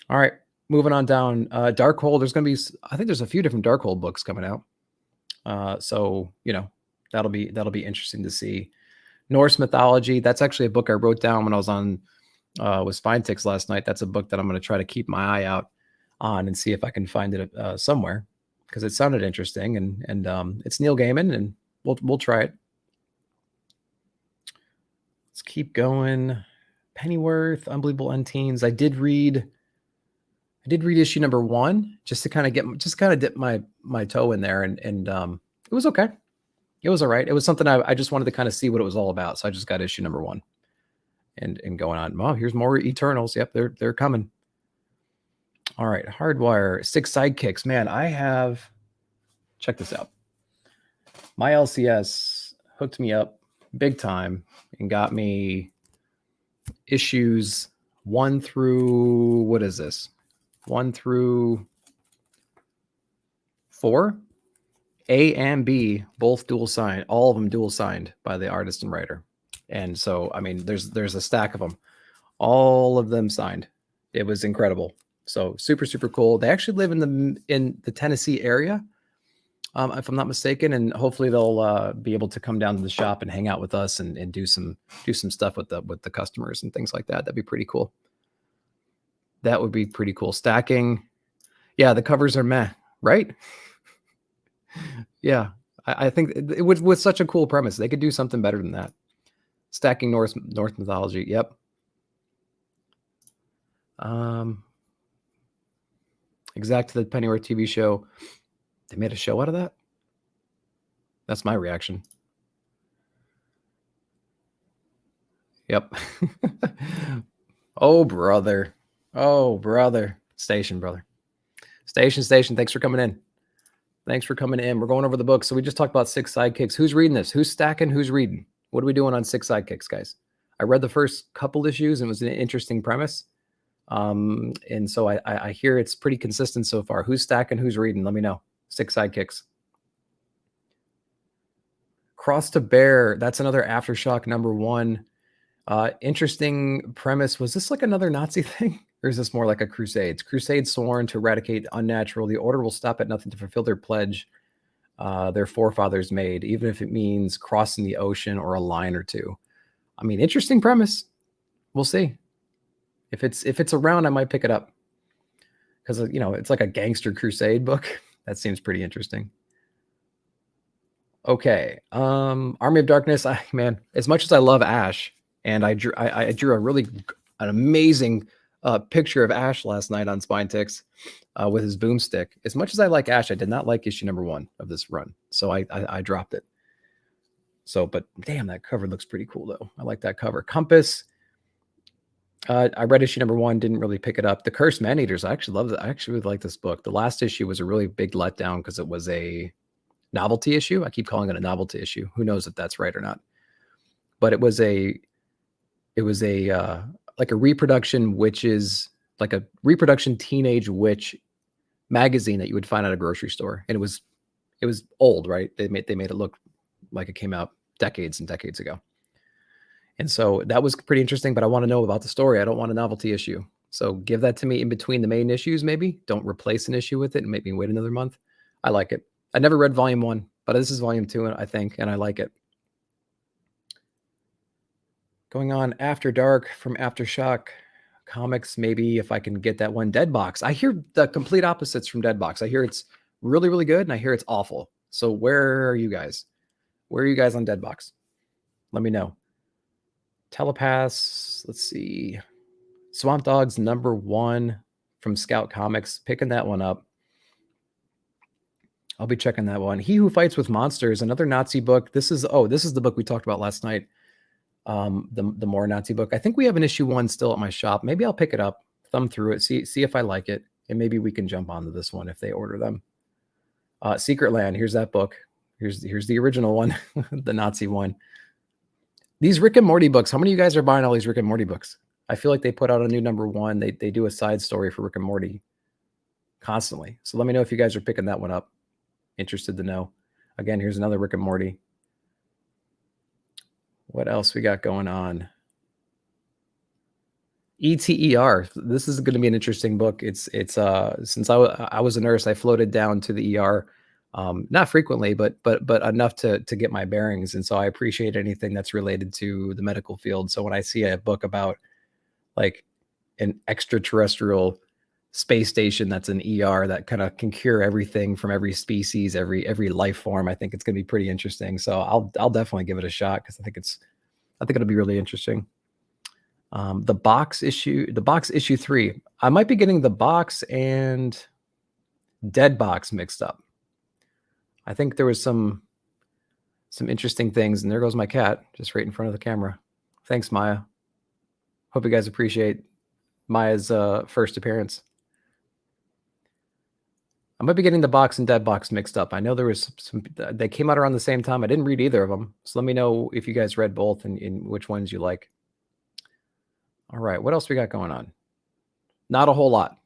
All right, moving on down. Darkhold. There's gonna be, I think there's a few different Darkhold books coming out. So you know, that'll be interesting to see. Norse mythology. That's actually a book I wrote down when I was on with Spine Ticks last night. That's a book that I'm going to try to keep my eye out on and see if I can find it somewhere, because it sounded interesting, and it's Neil Gaiman, and we'll try it. Let's keep going. Pennyworth, Unbelievable Unteens. I did read issue number 1 just to kind of dip my toe in there, and it was okay. It was all right. It was something I just wanted to kind of see what it was all about. So I just got issue number 1 and going on. Oh, here's more Eternals. Yep, they're coming. All right, Hardwire, 6 sidekicks. Man, check this out. My LCS hooked me up big time and got me issues 1 through, what is this? 1 through 4. A and B, both dual signed, all of them dual signed by the artist and writer. And so, I mean, there's a stack of them, all of them signed. It was incredible. So super, super cool. They actually live in the Tennessee area, if I'm not mistaken. And hopefully they'll be able to come down to the shop and hang out with us and do some stuff with the customers and things like that. That'd be pretty cool. That would be pretty cool. Stacking. Yeah, the covers are meh, right? Yeah, I think it was such a cool premise. They could do something better than that. Stacking Norse mythology. Yep. Exact to the Pennyworth TV show. They made a show out of that? That's my reaction. Yep. Oh, brother. Oh, brother. Station, brother. Station. Thanks for coming in. Thanks for coming in. We're going over the book. So we just talked about 6 sidekicks. Who's reading this? Who's stacking? Who's reading? What are we doing on 6 sidekicks, guys? I read the first couple issues and it was an interesting premise. And so I hear it's pretty consistent so far. Who's stacking? Who's reading? Let me know. 6 sidekicks. Cross to Bear. That's another Aftershock number 1. Interesting premise. Was this like another Nazi thing? Or is this more like a Crusades? Crusades sworn to eradicate unnatural. The order will stop at nothing to fulfill their pledge their forefathers made, even if it means crossing the ocean or a line or two. I mean, interesting premise. We'll see. If it's around, I might pick it up. Because, you know, it's like a gangster crusade book. That seems pretty interesting. Okay. Army of Darkness. Man, as much as I love Ash, and I drew an amazing a picture of Ash last night on Spine Ticks with his boomstick. As much as I like Ash, I did not like issue number 1 of this run, so I dropped it. So, but damn, that cover looks pretty cool though. I like that cover. Compass. I read issue number 1, didn't really pick it up. The Cursed Man-Eaters, I actually love it. I actually really like this book. The last issue was a really big letdown because it was a novelty issue. I keep calling it a novelty issue. Who knows if that's right or not? But it was a like a reproduction witches, like a reproduction teenage witch magazine that you would find at a grocery store. And it was old, right? They made it look like it came out decades and decades ago. And so that was pretty interesting, but I want to know about the story. I don't want a novelty issue. So give that to me in between the main issues, maybe. Don't replace an issue with it and make me wait another month. I like it. I never read volume 1, but this is volume 2, I think, and I like it. Going on After Dark from Aftershock Comics, maybe if I can get that one. Deadbox. I hear the complete opposites from Deadbox. I hear it's really, really good, and I hear it's awful. So where are you guys? Where are you guys on Deadbox? Let me know. Telepaths, let's see. Swamp Dogs number 1 from Scout Comics, picking that one up. I'll be checking that one. He Who Fights with Monsters, another Nazi book. This is the book we talked about last night. The more Nazi book. I think we have an issue 1 still at my shop. Maybe I'll pick it up, thumb through it, see if I like it, and maybe we can jump onto this one if they order them. Secret Land, here's that book. Here's the original one, the Nazi one. These Rick and Morty books, how many of you guys are buying all these Rick and Morty books? I feel like they put out a new number 1. They do a side story for Rick and Morty constantly. So let me know if you guys are picking that one up. Interested to know. Again, here's another Rick and Morty. What else we got going on? ETER. This is going to be an interesting book. It's since I was a nurse, I floated down to the ER. Not frequently, but enough to get my bearings. And so I appreciate anything that's related to the medical field. So when I see a book about like an extraterrestrial space station that's an ER that kind of can cure everything from every species, every life form, I think it's going to be pretty interesting. So I'll definitely give it a shot because I think it'll be really interesting. The box issue 3. I might be getting the box and Dead Box mixed up. I think there was some interesting things, and there goes my cat just right in front of the camera. Thanks, Maya. Hope you guys appreciate Maya's first appearance. I might be getting the box and Dead Box mixed up. I know there was some they came out around the same time. I didn't read either of them, so let me know if you guys read both and which ones you like. All right, what else we got going on? Not a whole lot.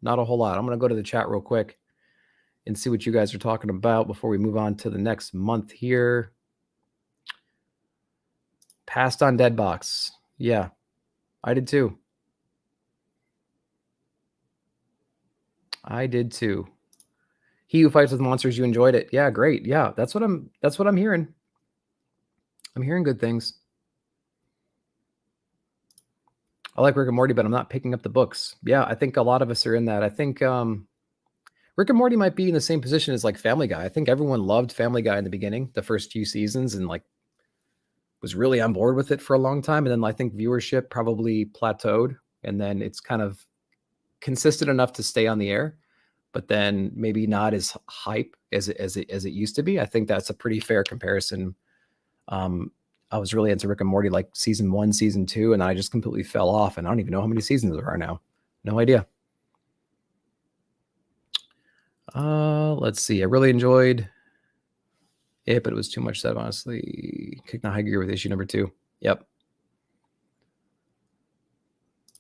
Not a whole lot. I'm going to go to the chat real quick and see what you guys are talking about before we move on to the next month here. Passed on Dead Box. Yeah, I did too. I did too. He Who Fights with Monsters, you enjoyed it. Yeah, great. Yeah, that's what I'm hearing. I'm hearing good things. I like Rick and Morty, but I'm not picking up the books. Yeah, I think a lot of us are in that. I think Rick and Morty might be in the same position as like Family Guy. I think everyone loved Family Guy in the beginning, the first few seasons, and like was really on board with it for a long time. And then I think viewership probably plateaued, and then it's kind of consistent enough to stay on the air, but then maybe not as hype as it used to be. I think that's a pretty fair comparison. I was really into Rick and Morty like season 1, season 2, and I just completely fell off, and I don't even know how many seasons there are now. No idea. Let's see. I really enjoyed it, but it was too much said, honestly. Kicked the high gear with issue number 2. Yep.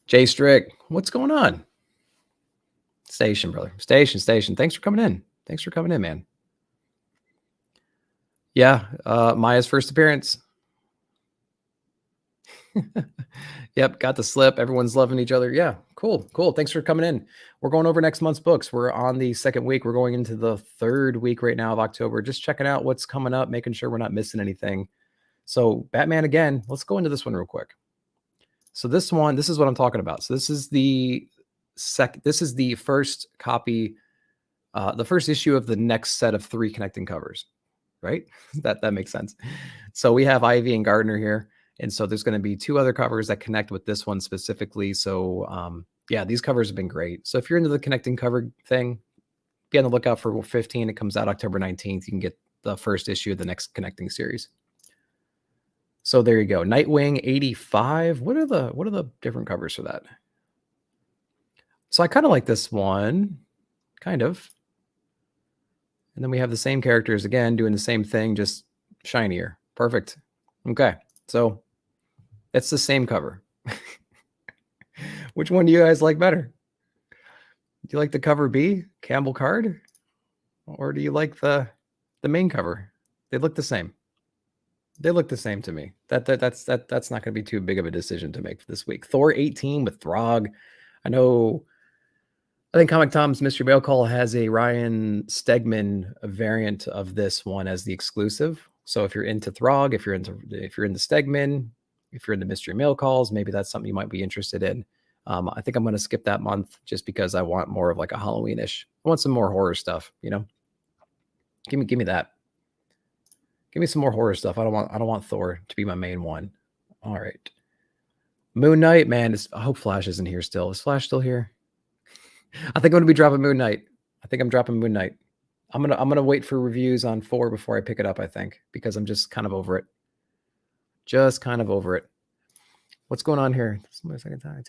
Jay Strick, what's going on? Station, brother. Station. Thanks for coming in. Man. Yeah, Maya's first appearance. Yep, got the slip. Everyone's loving each other. Yeah, cool. Thanks for coming in. We're going over next month's books. We're on the 2nd week. We're going into the 3rd week right now of October. Just checking out what's coming up, making sure we're not missing anything. So Batman again. Let's go into this one real quick. So this is what I'm talking about. So this is the first copy, the first issue of the next set of 3 connecting covers, right? that makes sense. So we have Ivy and Gardner here. And so there's going to be 2 other covers that connect with this one specifically. So yeah, these covers have been great. So if you're into the connecting cover thing, be on the lookout for 15. It comes out October 19th. You can get the first issue of the next connecting series. So there you go. Nightwing 85. What are the different covers for that? So I kind of like this one, kind of. And then we have the same characters again doing the same thing, just shinier. Perfect. Okay. So it's the same cover. Which one do you guys like better? Do you like the cover B, Campbell card? Or do you like the main cover? They look the same. They look the same to me. That's not going to be too big of a decision to make for this week. Thor 18 with Throg. I think Comic Tom's Mystery Mail Call has a Ryan Stegman variant of this one as the exclusive. So if you're into Throg, if you're into Stegman, if you're into Mystery Mail Calls, maybe that's something you might be interested in. I think I'm going to skip that month just because I want more of like a Halloween-ish. I want some more horror stuff, you know. Give me that. Give me some more horror stuff. I don't want Thor to be my main one. All right. Moon Knight, man. I hope Flash isn't here still. Is Flash still here? I think I'm going to be dropping Moon Knight. I think I'm dropping Moon Knight. I'm gonna wait for reviews on 4 before I pick it up, I think, because I'm just kind of over it. Just kind of over it. What's going on here? This is my second time.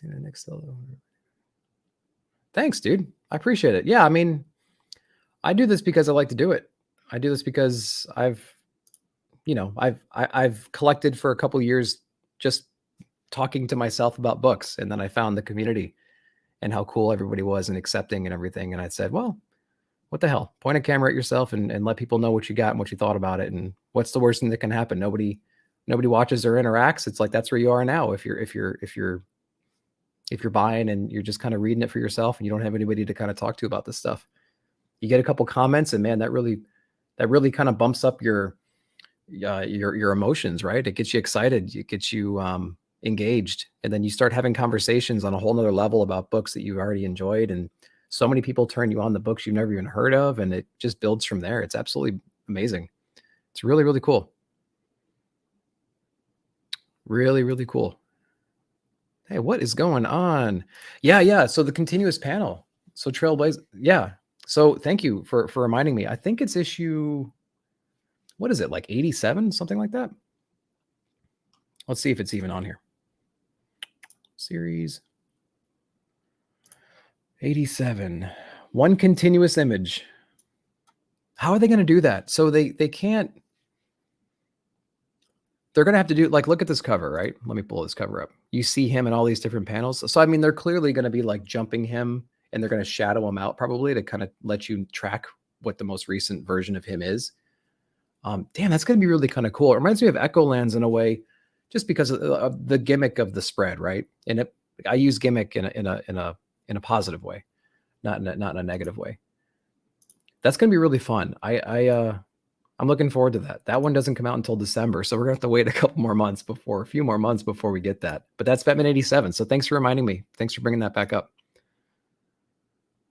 Thanks, dude. I appreciate it. Yeah, I mean, I do this because I like to do it. I do this because I've collected for a couple years just talking to myself about books, and then I found the community and how cool everybody was and accepting and everything. And I said, well, what the hell? Point a camera at yourself and let people know what you got and what you thought about it. And what's the worst thing that can happen? Nobody watches or interacts. It's like that's where you are now. If you're buying and you're just kind of reading it for yourself and you don't have anybody to kind of talk to about this stuff, you get a couple comments and man, that really kind of bumps up your emotions, right? It gets you excited. It gets you engaged, and then you start having conversations on a whole nother level about books that you've already enjoyed. And so many people turn you on the books you've never even heard of, and it just builds from there. It's absolutely amazing. It's really, really cool. Really, really cool. Hey, what is going on? Yeah. So the continuous panel. So Trailblaze. Yeah. So thank you for reminding me. I think it's issue, what is it, like 87, something like that? Let's see if it's even on here. Series 87. One continuous image. How are they going to do that? So they can't. They're going to have to do, like, look at this cover, right? Let me pull this cover up. You see him in all these different panels. So, I mean, they're clearly going to be like jumping him, and they're going to shadow him out probably to kind of let you track what the most recent version of him is. Damn, that's going to be really kind of cool. It reminds me of Echolands in a way, just because of the gimmick of the spread, right? And I use gimmick in a positive way, not in a negative way. That's going to be really fun. I'm looking forward to that. That one doesn't come out until December, so we're gonna have to wait a few more months before we get that. But that's Batman 87. So thanks for reminding me. Thanks for bringing that back up.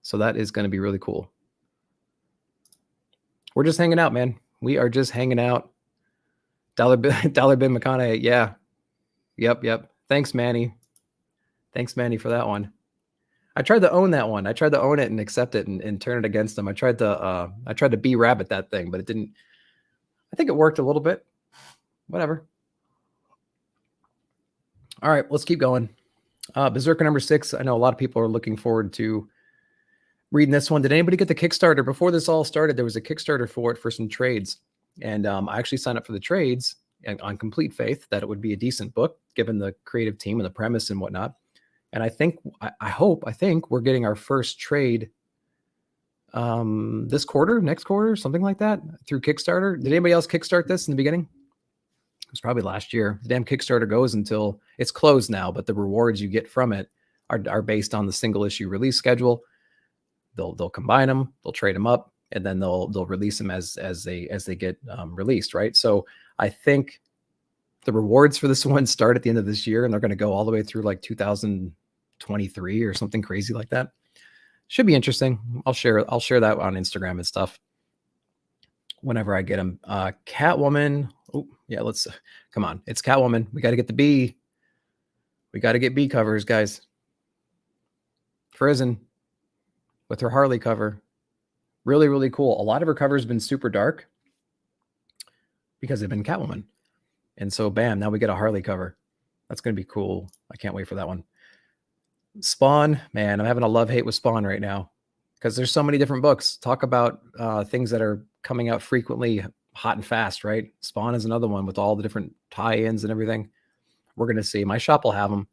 So that is going to be really cool. We're just hanging out, man. We are just hanging out. Dollar Bin McConaughey. Yeah. Yep. Thanks, Manny. Thanks, Manny, for that one. I tried to own that one. I tried to own it and accept it and turn it against them. I tried to be rabbit that thing, but it didn't. I think it worked a little bit. Whatever. All right, let's keep going. Berserker number 6. I know a lot of people are looking forward to reading this one. Did anybody get the Kickstarter? Before this all started, there was a Kickstarter for it for some trades. And I actually signed up for the trades on complete faith that it would be a decent book, given the creative team and the premise and whatnot. And I think we're getting our first trade this quarter, next quarter, something like that, through Kickstarter. Did anybody else kickstart this in the beginning? It was probably last year. The damn Kickstarter goes until it's closed now, but the rewards you get from it are based on the single issue release schedule. They'll combine them, they'll trade them up, and then they'll release them as they get released, right? So I think the rewards for this one start at the end of this year, and they're going to go all the way through like 2023 or something crazy like that. Should be interesting. I'll share that on Instagram and stuff. whenever I get them. Catwoman. Oh, yeah, let's come on. It's Catwoman. We got to get the B. We got to get B covers, guys. Frozen with her Harley cover. Really, really cool. A lot of her covers have been super dark because they've been Catwoman. And so, bam, now we get a Harley cover. That's going to be cool. I can't wait for that one. Spawn, man, I'm having a love-hate with Spawn right now because there's so many different books. Talk about things that are coming out frequently, hot and fast, right? Spawn is another one with all the different tie-ins and everything. We're going to see. My shop will have them,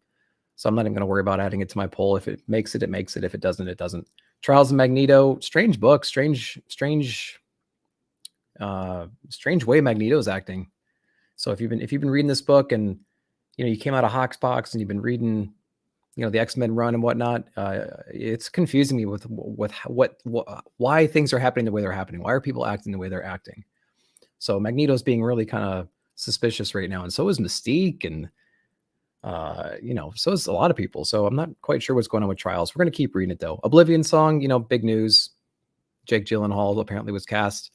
so I'm not even going to worry about adding it to my poll. If it makes it, it makes it. If it doesn't, it doesn't. Trials of Magneto, strange book, strange way Magneto's acting. So if you've been reading this book and you came out of Hoxpox and you've been reading the X-Men run and whatnot, it's confusing me with why things are happening the way they're happening. Why are people acting the way they're acting? So Magneto's being really kind of suspicious right now, and so is Mystique, and so is a lot of people. So I'm not quite sure what's going on with Trials. We're going to keep reading it though. Oblivion Song, big news. Jake Gyllenhaal apparently was cast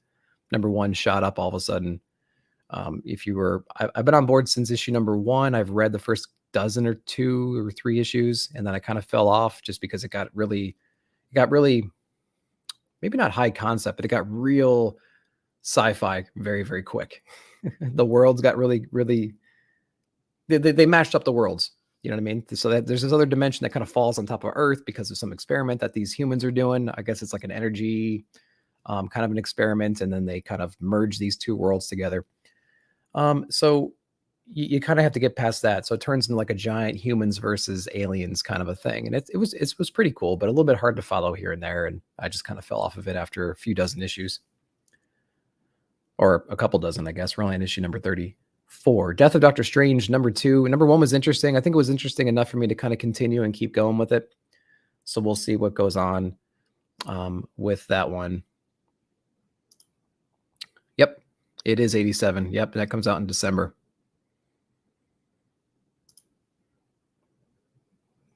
#1, shot up all of a sudden. I've been on board since issue #1. I've read the first dozen or 2 or 3 issues, and then I kind of fell off just because it got really, maybe not high concept, but it got real sci-fi very, very quick. The worlds got really, really, they mashed up the worlds. You know what I mean? So that there's this other dimension that kind of falls on top of Earth because of some experiment that these humans are doing. I guess it's like an energy kind of an experiment, and then they kind of merge these 2 worlds together. So you kind of have to get past that. So it turns into like a giant humans versus aliens kind of a thing. And it was pretty cool, but a little bit hard to follow here and there. And I just kind of fell off of it after a few dozen issues, or a couple dozen, I guess. We're only on issue number 34. Death of Doctor Strange #2. #1 was interesting. I think it was interesting enough for me to kind of continue and keep going with it. So we'll see what goes on with that one. Yep. It is 87. Yep. That comes out in December.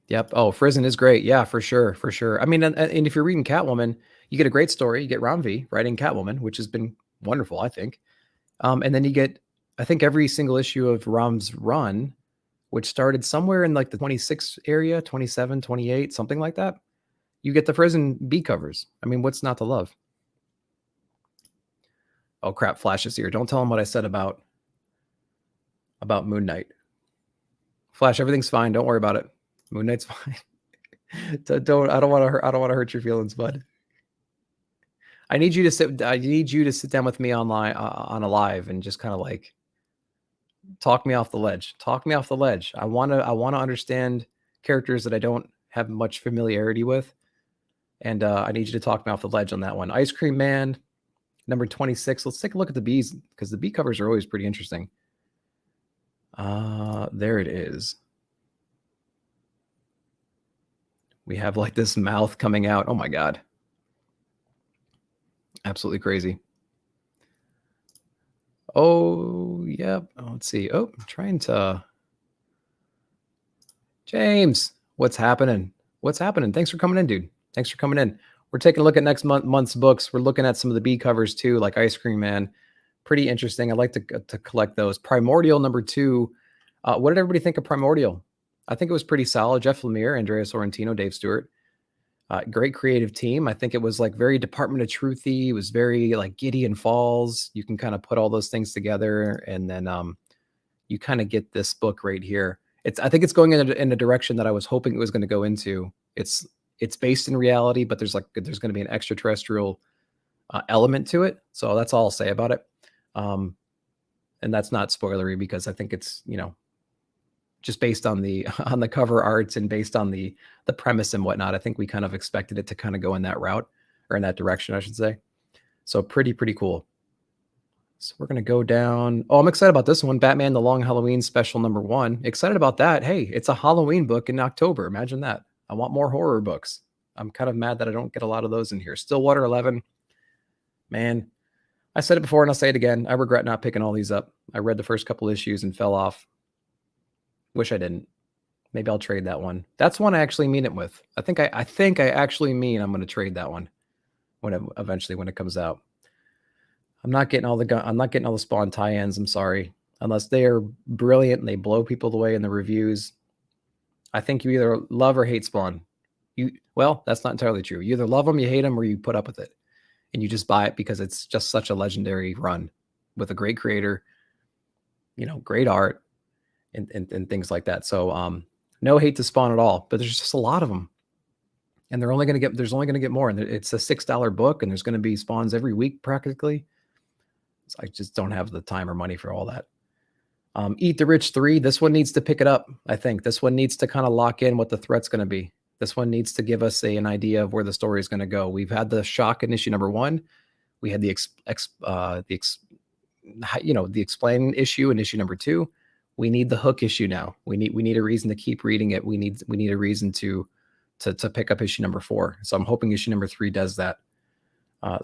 Yep. Oh, Frozen is great. Yeah, for sure. For sure. I mean, and if you're reading Catwoman, you get a great story. You get Ramvi writing Catwoman, which has been wonderful, I think. And then you get, I think, every single issue of Ram's run, which started somewhere in like the 26 area, 27, 28, something like that. You get the Frozen B covers. I mean, what's not to love? Oh, crap. Flash is here. Don't tell him what I said about Moon Knight. Flash, everything's fine. Don't worry about it. Moon Knight's fine. I don't want to hurt your feelings, bud. I need you to sit down with me online on a live and just kind of like talk me off the ledge. Talk me off the ledge. I want to understand characters that I don't have much familiarity with, and I need you to talk me off the ledge on that one. Ice Cream Man, #26. Let's take a look at the B's because the B covers are always pretty interesting. There it is. We have like this mouth coming out. Oh my God. Absolutely crazy. Oh, yep. Oh, let's see. Oh, I'm trying to. James, what's happening? What's happening? Thanks for coming in, dude. Thanks for coming in. We're taking a look at next month's books. We're looking at some of the B covers too, like Ice Cream Man. Pretty interesting. I like to collect those. Primordial #2. What did everybody think of Primordial? I think it was pretty solid. Jeff Lemire, Andrea Sorrentino, Dave Stewart. Great creative team. I think it was like very Department of Truthy. It was very like Gideon Falls. You can kind of put all those things together, and then you kind of get this book right here. I think it's going in a direction that I was hoping it was going to go into. It's based in reality, but there's going to be an extraterrestrial element to it. So that's all I'll say about it. And that's not spoilery because I think it's just based on the cover arts and based on the premise and whatnot. I think we kind of expected it to kind of go in that route, or in that direction, I should say. So pretty cool. So we're going to go down. Oh, I'm excited about this one. Batman The Long Halloween Special #1. Excited about that. Hey, it's a Halloween book in October. Imagine that. I want more horror books. I'm kind of mad that I don't get a lot of those in here. Stillwater 11. Man, I said it before and I'll say it again. I regret not picking all these up. I read the first couple issues and fell off. Wish I didn't. Maybe I'll trade that one. That's one I actually mean it with. I think I actually mean I'm going to trade that one when it comes out. I'm not getting all the Spawn tie-ins. I'm sorry, unless they are brilliant and they blow people away in the reviews. I think you either love or hate Spawn. Well, that's not entirely true. You either love them, you hate them, or you put up with it, and you just buy it because it's just such a legendary run with a great creator, great art, and things like that. So no hate to Spawn at all, but there's just a lot of them, and there's only going to get more. And it's a $6 book, and there's going to be Spawns every week practically. So I just don't have the time or money for all that. Eat the Rich 3. This one needs to pick it up. I think this one needs to kind of lock in what the threat's going to be. This one needs to give us an idea of where the story is going to go. We've had the shock in issue number 1. We had the explain issue in issue number 2. We need the hook issue now. We need a reason to keep reading it. We need a reason to pick up issue number 4. So I'm hoping issue number 3 does that.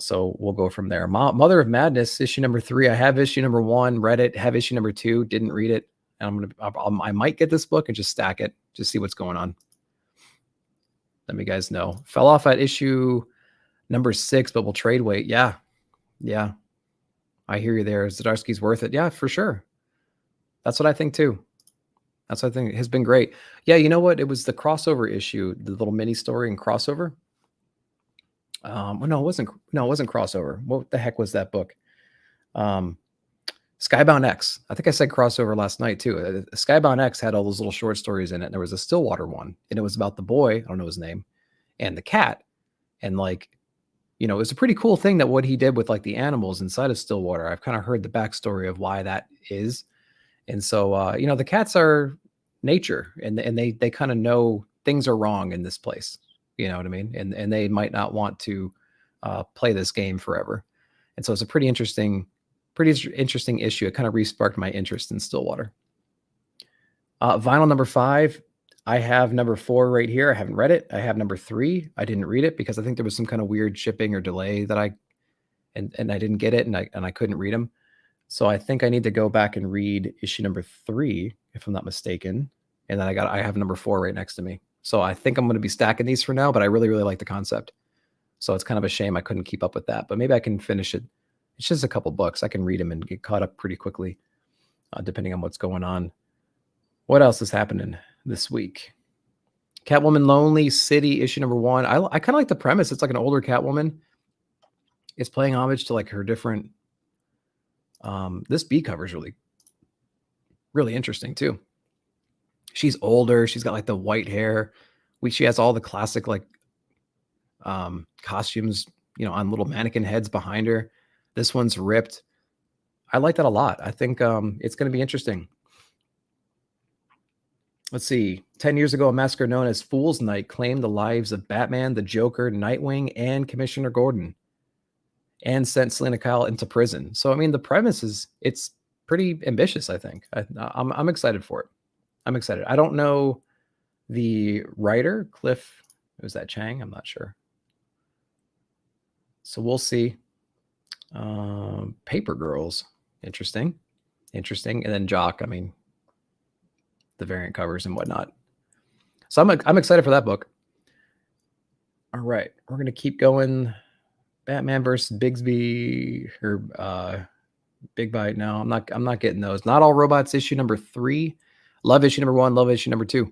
So we'll go from there. Mother of Madness, issue number 3. I have issue number 1, read it. Have issue number 2, didn't read it. And I might get this book and just stack it, just see what's going on. Let me guys know. Fell off at issue number 6, but we'll trade weight. Yeah. I hear you there. Zdarsky's worth it. Yeah, for sure. That's what I think too. That's what I think. It has been great. Yeah, you know what? It was the crossover issue, the little mini story in crossover. No, it wasn't crossover. What the heck was that book? Skybound X. I think I said crossover last night too. Skybound X had all those little short stories in it. And there was a Stillwater one, and it was about the boy, I don't know his name, and the cat. And it was a pretty cool thing that what he did with the animals inside of Stillwater. I've kind of heard the backstory of why that is. And so, the cats are nature, and they kind of know things are wrong in this place. You know what I mean? And they might not want to play this game forever. And so it's a pretty interesting issue. It kind of re-sparked my interest in Stillwater. Vinyl number 5. I have number 4 right here. I haven't read it. I have number 3. I didn't read it because I think there was some kind of weird shipping or delay that I didn't get it, and I couldn't read them. So I think I need to go back and read issue number 3, if I'm not mistaken. And then I have number 4 right next to me. So I think I'm going to be stacking these for now, but I really, really like the concept. So it's kind of a shame I couldn't keep up with that, but maybe I can finish it. It's just a couple books. I can read them and get caught up pretty quickly, depending on what's going on. What else is happening this week? Catwoman Lonely City, issue number 1. I kind of like the premise. It's like an older Catwoman. It's paying homage to her different... this B cover is really, really interesting too. She's older. She's got the white hair. She has all the classic costumes, on little mannequin heads behind her. This one's ripped. I like that a lot. I think it's going to be interesting. Let's see. 10 years ago, a massacre known as Fool's Night claimed the lives of Batman, the Joker, Nightwing, and Commissioner Gordon, and sent Selena Kyle into prison. So, the premise it's pretty ambitious, I think. I'm excited for it. I'm excited. I don't know the writer, Cliff. Was that Chang? I'm not sure. So we'll see. Paper Girls. Interesting. And then Jock. The variant covers and whatnot. So I'm excited for that book. All right. We're going to keep going. Batman versus Bigsby or Big Bite. No, I'm not getting those. Not All Robots, issue number 3. Love issue number 1. Love issue number 2.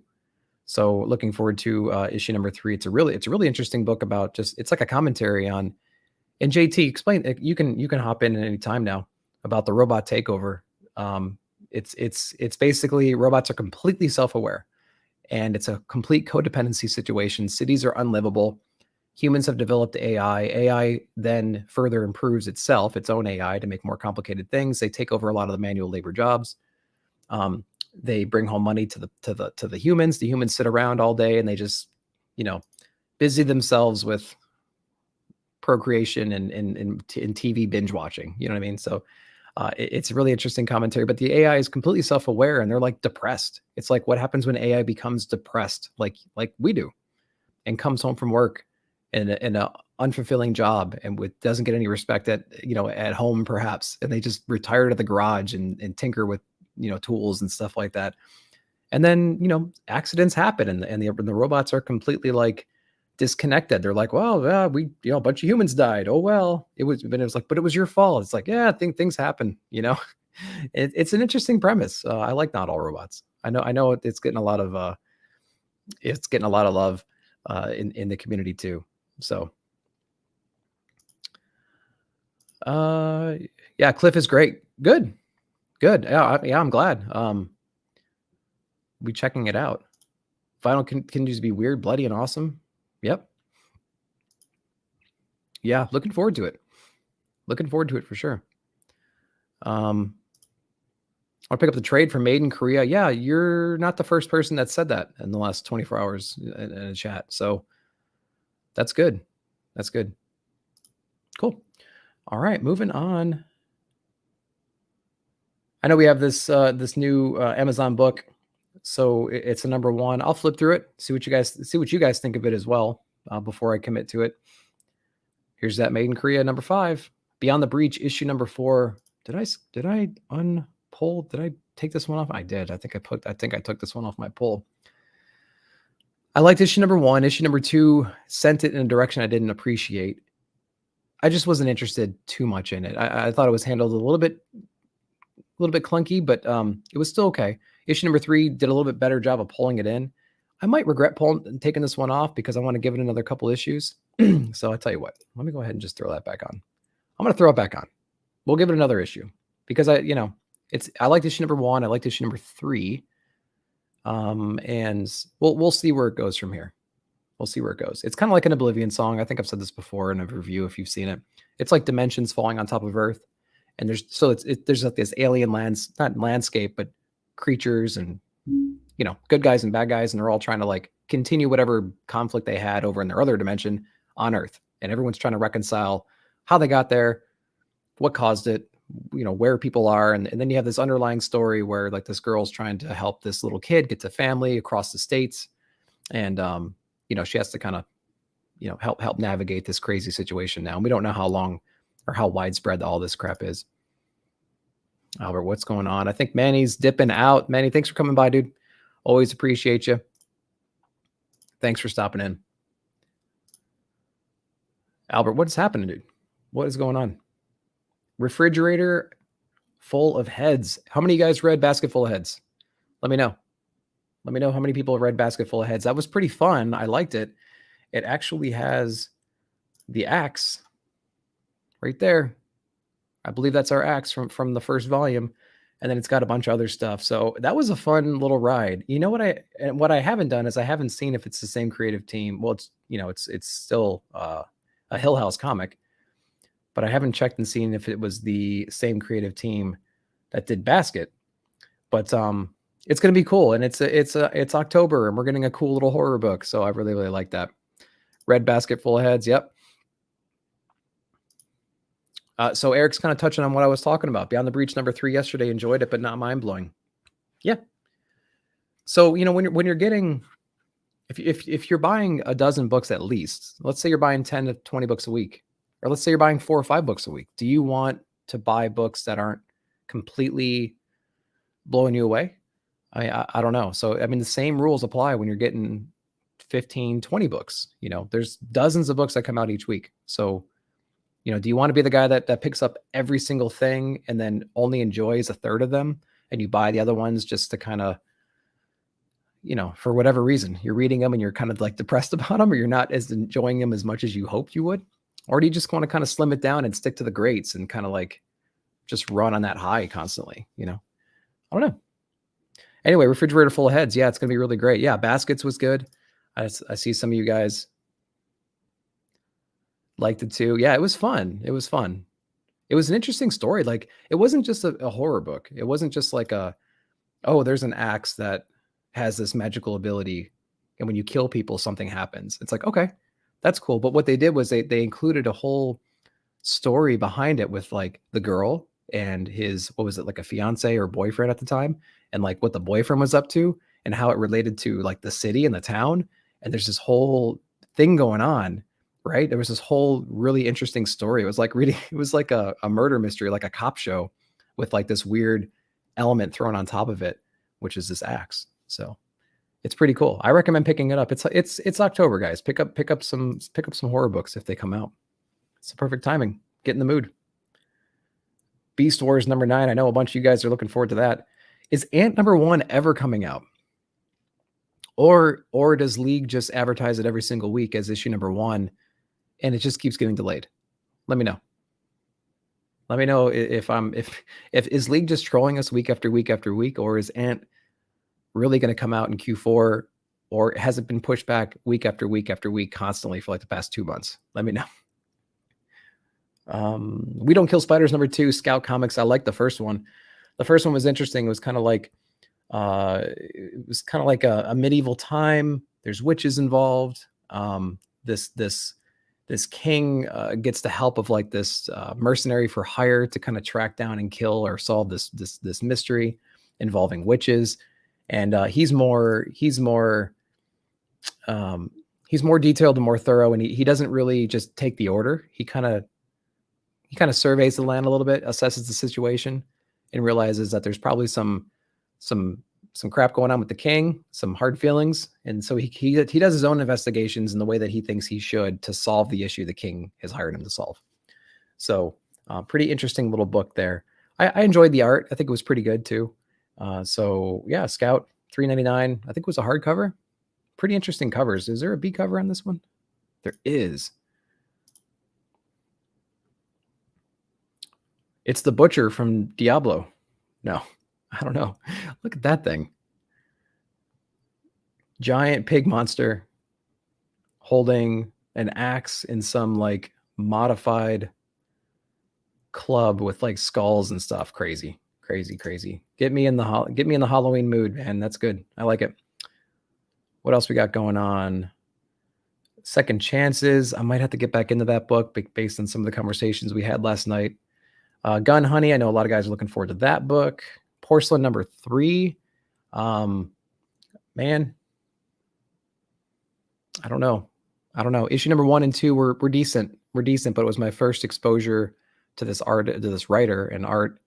So looking forward to issue number 3. It's a really interesting book about it's like a commentary on. And JT, explain. You can hop in at any time now about the robot takeover. It's basically robots are completely self-aware, and it's a complete codependency situation. Cities are unlivable. Humans have developed AI. AI then further improves its own AI to make more complicated things. They take over a lot of the manual labor jobs. They bring home money to the humans. The humans sit around all day and they just, busy themselves with procreation and TV binge watching. You know what I mean? So it's a really interesting commentary. But the AI is completely self-aware, and they're depressed. It's what happens when AI becomes depressed, like we do, and comes home from work in an unfulfilling job and doesn't get any respect at home perhaps, and they just retire to the garage and tinker with tools and stuff like that. And then accidents happen, and the robots are completely disconnected. They're like, well, we, a bunch of humans died. Oh, well, it was like, but it was your fault. It's like, yeah, I think things happen, it's an interesting premise. I like Not All Robots. I know it's getting a lot of love in the community too. So yeah, Cliff is great. Good. Yeah, I'm glad. We checking it out. Final continues to be weird, bloody, and awesome. Yep. Yeah, looking forward to it. Looking forward to it for sure. I'll pick up the trade from Made in Korea. Yeah, you're not the first person that said that in the last 24 hours in a chat. So that's good. That's good. Cool. All right, moving on. I know we have this new Amazon book, so it's a number 1. I'll flip through it, see what you guys think of it as well before I commit to it. Here's that Made in Korea number 5, Beyond the Breach issue number 4. Did I unpull? Did I take this one off? I did. I think I took this one off my pull. I liked issue number 1. Issue number 2 sent it in a direction I didn't appreciate. I just wasn't interested too much in it. I thought it was handled a little bit clunky, but it was still okay. Issue number 3 did a little bit better job of pulling it in. I might regret taking this one off because I want to give it another couple issues. So I tell you what, let me go ahead and just throw that back on. I'm going to throw it back on. We'll give it another issue because I liked issue number 1. I liked issue number 3. And we'll see where it goes from here. We'll see where it goes. It's kind of like an Oblivion song. I think I've said this before in a review if you've seen it. It's like dimensions falling on top of Earth. And there's like this alien not landscape, but creatures and, good guys and bad guys. And they're all trying to like continue whatever conflict they had over in their other dimension on Earth. And everyone's trying to reconcile how they got there, what caused it, where people are. And then you have this underlying story where like this girl's trying to help this little kid get to family across the states. And, she has to kind of, help navigate this crazy situation now. And we don't know how long or how widespread all this crap is. Albert, what's going on? I think Manny's dipping out. Manny, thanks for coming by, dude. Always appreciate you. Thanks for stopping in. Albert, what is happening, dude? What is going on? Refrigerator full of heads. How many of you guys read Basket Full of Heads? Let me know. Let me know how many people read Basket Full of Heads. That was pretty fun. I liked it. It actually has the axe right there. I believe that's our axe from the first volume. And then it's got a bunch of other stuff. So that was a fun little ride. You know what I haven't done is I haven't seen if it's the same creative team. Well, it's still a Hill House comic, but I haven't checked and seen if it was the same creative team that did Basket. But it's going to be cool. And it's October and we're getting a cool little horror book. So I really, really like that. Red Basket Full of Heads. Yep. So Eric's kind of touching on what I was talking about. Beyond the Breach number 3 yesterday, enjoyed it, but not mind-blowing. Yeah. So, when you're getting, if you're buying a dozen books at least, let's say you're buying 10 to 20 books a week, or let's say you're buying 4 or 5 books a week, do you want to buy books that aren't completely blowing you away? I don't know. So, the same rules apply when you're getting 15, 20 books. There's dozens of books that come out each week. So, do you want to be the guy that picks up every single thing and then only enjoys a third of them and you buy the other ones just to kind of, for whatever reason, you're reading them and you're kind of like depressed about them, or you're not as enjoying them as much as you hoped you would? Or do you just want to kind of slim it down and stick to the greats and kind of like just run on that high constantly? I don't know. Anyway, Refrigerator Full of Heads. Yeah, it's going to be really great. Yeah, Baskets was good. I see some of you guys liked it too. Yeah, it was fun. It was fun. It was an interesting story. Like, it wasn't just a horror book. It wasn't just like there's an axe that has this magical ability, and when you kill people, something happens. It's like, okay, that's cool. But what they did was they included a whole story behind it with like the girl and his, what was it, like a fiance or boyfriend at the time, and like what the boyfriend was up to and how it related to like the city and the town. And there's this whole thing going on. Right. There was this whole really interesting story. It was like a murder mystery, like a cop show with like this weird element thrown on top of it, which is this axe. So It's pretty cool. I recommend picking it up. It's October, guys. Pick up some horror books if they come out. It's the perfect timing. Get in the mood. Beast Wars number 9. I know a bunch of you guys are looking forward to that. Is Ant number 1 ever coming out? Or does League just advertise it every single week as issue number 1 and it just keeps getting delayed? Let me know. Let me know if is League just trolling us week after week after week, or is Ant really going to come out in Q4, or has it been pushed back week after week after week constantly for like the past 2 months? Let me know. We Don't Kill Spiders number 2, Scout Comics. I like the first one. The first one was interesting. It was kind of like a medieval time. There's witches involved. This king gets the help of like this mercenary for hire to kind of track down and kill or solve this mystery involving witches. And he's more detailed and more thorough, and he doesn't really just take the order. He kind of surveys the land a little bit, assesses the situation, and realizes that there's probably some crap going on with the king, some hard feelings, and so he does his own investigations in the way that he thinks he should to solve the issue the king has hired him to solve. So pretty interesting little book there. I enjoyed the art. I think it was pretty good too. So yeah, Scout, $3.99. I think it was a hardcover. Pretty interesting covers. Is there a B cover on this one? There is. It's the Butcher from Diablo. No, I don't know. Look at that thing. Giant pig monster holding an axe in some like modified club with like skulls and stuff. Crazy. Get me in the Halloween mood, man. That's good. I like it. What else we got going on? Second Chances. I might have to get back into that book based on some of the conversations we had last night. Gun Honey. I know a lot of guys are looking forward to that book. Porcelain number 3. Man, I don't know. Issue number 1 and 2 were decent. But it was my first exposure to this writer and art.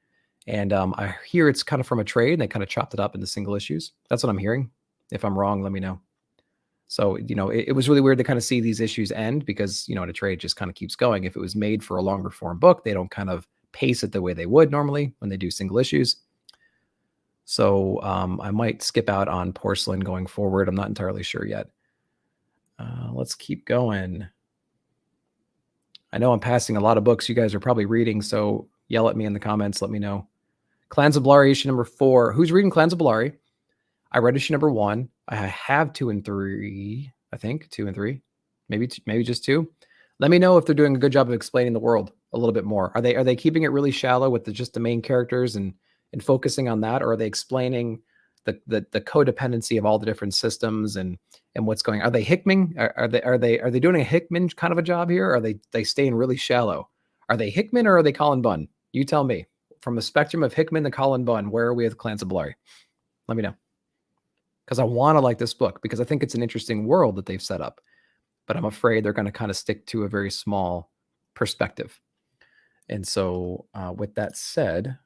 And I hear it's kind of from a trade. They kind of chopped it up into single issues. That's what I'm hearing. If I'm wrong, let me know. So, it was really weird to kind of see these issues end because, in a trade just kind of keeps going. If it was made for a longer form book, they don't kind of pace it the way they would normally when they do single issues. So I might skip out on Porcelain going forward. I'm not entirely sure yet. Let's keep going. I know I'm passing a lot of books you guys are probably reading, so yell at me in the comments. Let me know. Clans of Bellari, issue number 4. Who's reading Clans of Bellari? I read issue number 1. I have 2 and 3. I think 2 and 3, maybe just 2. Let me know if they're doing a good job of explaining the world a little bit more. Are they keeping it really shallow with just the main characters and focusing on that, or are they explaining the codependency of all the different systems and what's going on? Are they Hickman? Are they doing a Hickman kind of a job here? Or are they staying really shallow? Are they Hickman or are they Colin Bunn? You tell me. From the spectrum of Hickman to Colin Bunn, where are we with Clans of Bellari? Let me know. Because I want to like this book because I think it's an interesting world that they've set up. But I'm afraid they're going to kind of stick to a very small perspective. And so with that said,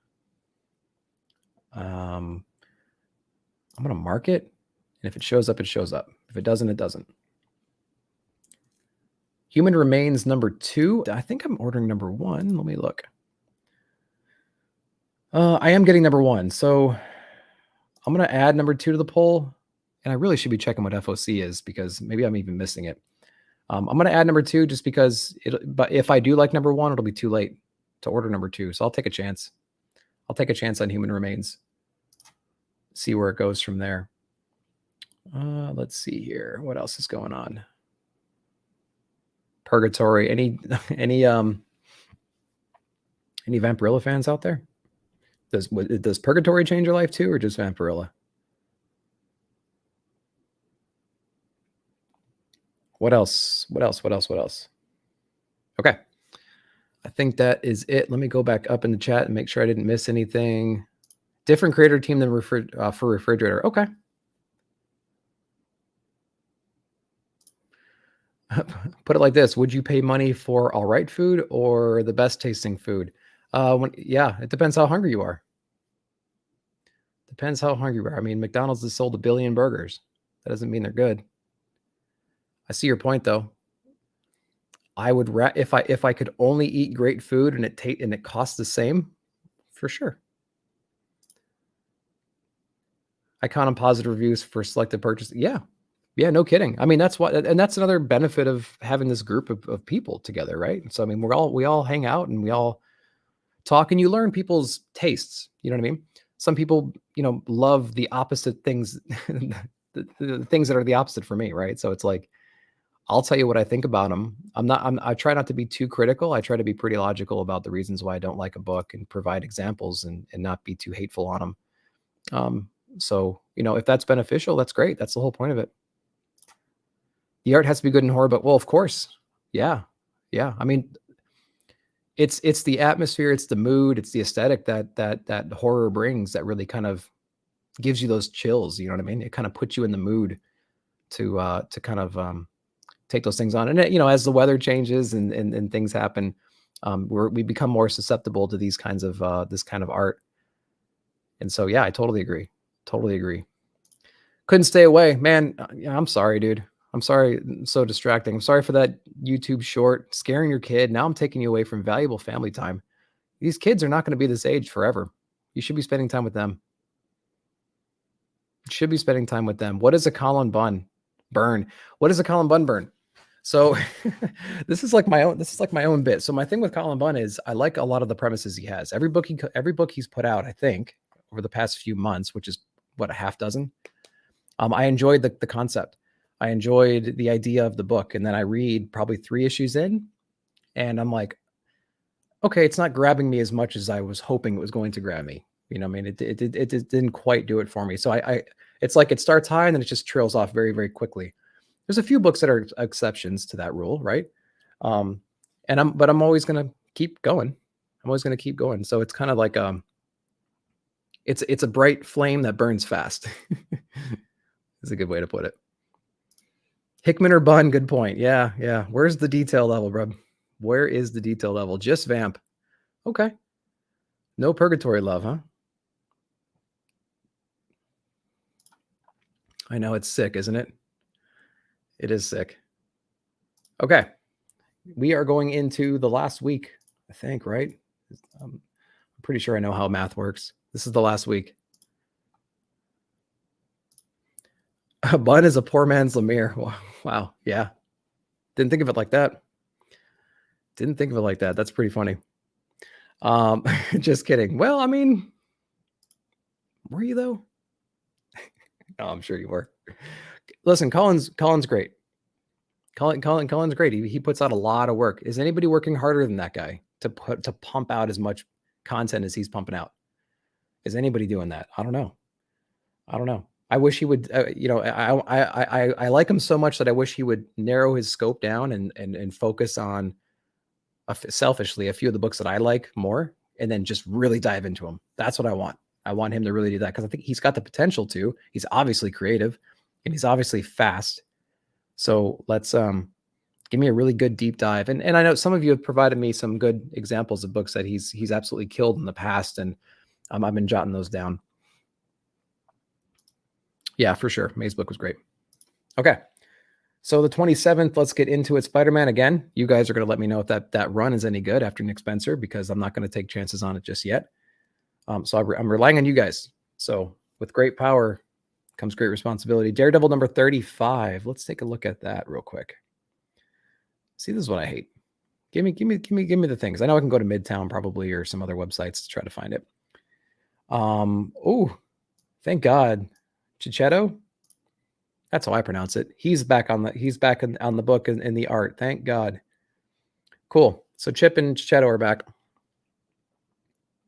I'm going to mark it. And if it shows up, it shows up. If it doesn't, it doesn't. Human Remains number 2. I think I'm ordering number 1. Let me look. I am getting number 1. So I'm going to add number 2 to the poll. And I really should be checking what FOC is because maybe I'm even missing it. I'm going to add number 2 just because but if I do like number 1, it'll be too late to order number 2. So I'll take a chance. I'll take a chance on Human Remains. See where it goes from there. Let's see here. What else is going on? Purgatory. Any Vampirilla fans out there? Does Purgatory change your life too, or just Vampirilla? What else? Okay. I think that is it. Let me go back up in the chat and make sure I didn't miss anything. Different creator team than for Refrigerator. Okay. Put it like this. Would you pay money for all right food or the best tasting food? Yeah, it depends how hungry you are. Depends how hungry you are. I mean, McDonald's has sold 1 billion burgers. That doesn't mean they're good. I see your point though. I would if I could only eat great food and it costs the same, for sure. I count on positive reviews for selected purchases. Yeah. Yeah, no kidding. I mean, that's another benefit of having this group of people together, right? So I mean, we all hang out and we all talk, and you learn people's tastes. You know what I mean? Some people, love the opposite things, the things that are the opposite for me, right? So it's like, I'll tell you what I think about them. I try not to be too critical. I try to be pretty logical about the reasons why I don't like a book and provide examples and not be too hateful on them. So, if that's beneficial, that's great. That's the whole point of it. The art has to be good in horror, but well, of course. Yeah. Yeah. I mean, it's the atmosphere, it's the mood, it's the aesthetic that horror brings that really kind of gives you those chills. You know what I mean? It kind of puts you in the mood to kind of take those things on. And as the weather changes and things happen, we become more susceptible to these kinds of this kind of art. And so, yeah, I totally agree. Totally agree. Couldn't stay away, man. I'm sorry, dude. I'm sorry. It's so distracting. I'm sorry for that YouTube short scaring your kid. Now I'm taking you away from valuable family time. These kids are not going to be this age forever. You should be spending time with them. You should be spending time with them. What is a Colin Bunn burn? What is a Colin Bunn burn? So this is like my own bit. So my thing with Colin Bunn is I like a lot of the premises he has. Every book he's put out, I think, over the past few months, which is what, a half dozen. I enjoyed the concept. I enjoyed the idea of the book. And then I read probably 3 issues in and I'm like, okay, it's not grabbing me as much as I was hoping it was going to grab me. I mean, it didn't quite do it for me. So it's like it starts high and then it just trails off very, very quickly. There's a few books that are exceptions to that rule, right? But I'm always going to keep going. I'm always going to keep going. So it's kind of like it's a bright flame that burns fast. Is a good way to put it. Hickman or Bunn, good point. Yeah, yeah. Where's the detail level, bro? Where is the detail level? Just vamp. Okay. No purgatory love, huh? I know it's sick, isn't it? It is sick. Okay. We are going into the last week, I think, right? I'm pretty sure I know how math works. This is the last week. Bunn is a poor man's Lemire. Wow. Yeah. Didn't think of it like that. That's pretty funny. Just kidding. Well, I mean, were you though? No, I'm sure you were. Listen, Colin's great. Colin's great. He puts out a lot of work. Is anybody working harder than that guy to pump out as much content as he's pumping out? Is anybody doing that? I don't know. I wish he would. I like him so much that I wish he would narrow his scope down and focus on selfishly a few of the books that I like more, and then just really dive into them. That's what I want. I want him to really do that because I think he's got the potential to. He's obviously creative, and he's obviously fast. So let's give me a really good deep dive. And I know some of you have provided me some good examples of books that he's absolutely killed in the past, and I've been jotting those down. Yeah, for sure. May's book was great. Okay. So the 27th, let's get into it. Spider-Man again. You guys are going to let me know if that run is any good after Nick Spencer, because I'm not going to take chances on it just yet. So I'm relying on you guys. So with great power comes great responsibility. Daredevil number 35. Let's take a look at that real quick. See, this is what I hate. Give me the things. I know I can go to Midtown probably or some other websites to try to find it. Oh, thank God. Chichetto? That's how I pronounce it. He's back on the book and in the art. Thank God. Cool. So Chip and Chichetto are back.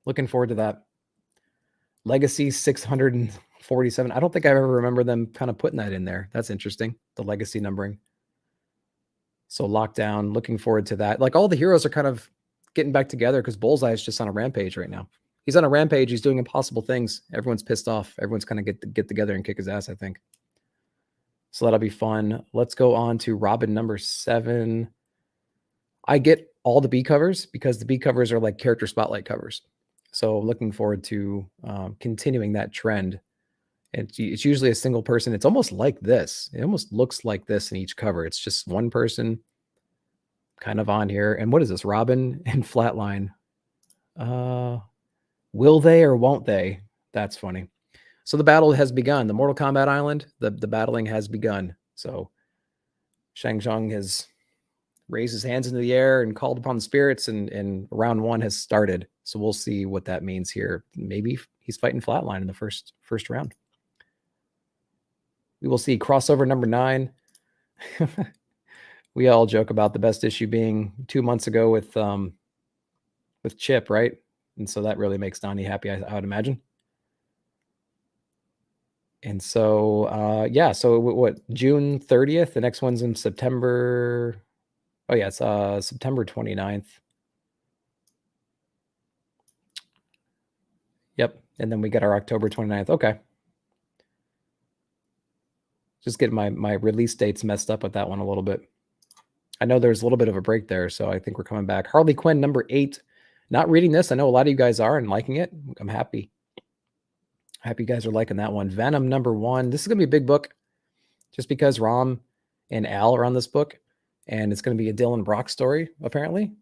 Looking forward to that. Legacy 647. I don't think I ever remember them kind of putting that in there. That's interesting. The legacy numbering. So Lockdown, looking forward to that. Like all the heroes are kind of getting back together because Bullseye is just on a rampage right now. He's on a rampage. He's doing impossible things. Everyone's pissed off. Everyone's kind of get together and kick his ass, I think. So that'll be fun. Let's go on to Robin number 7. I get all the B covers because the B covers are like character spotlight covers. So looking forward to continuing that trend It's usually a single person. It's almost like this. It almost looks like this in each cover. It's just one person kind of on here. And what is this? Robin and Flatline. Will they or won't they? That's funny. So the battle has begun. The Mortal Kombat Island, the battling has begun. So Shang Tsung has raised his hands into the air and called upon the spirits, and round one has started. So we'll see what that means here. Maybe he's fighting Flatline in the first round. We will see crossover number 9. We all joke about the best issue being 2 months ago with Chip, right? And so that really makes Donnie happy, I would imagine. And so, yeah, so what, June 30th? The next one's in September. Oh, yeah, it's September 29th. Yep, and then we get our October 29th. Okay. Just getting my release dates messed up with that one a little bit. I know there's a little bit of a break there, so I think we're coming back. Harley Quinn number 8. Not reading this. I know a lot of you guys are and liking it. I'm happy. Happy you guys are liking that one. Venom number 1. This is going to be a big book just because Rom and Al are on this book, and it's going to be a Dylan Brock story, apparently.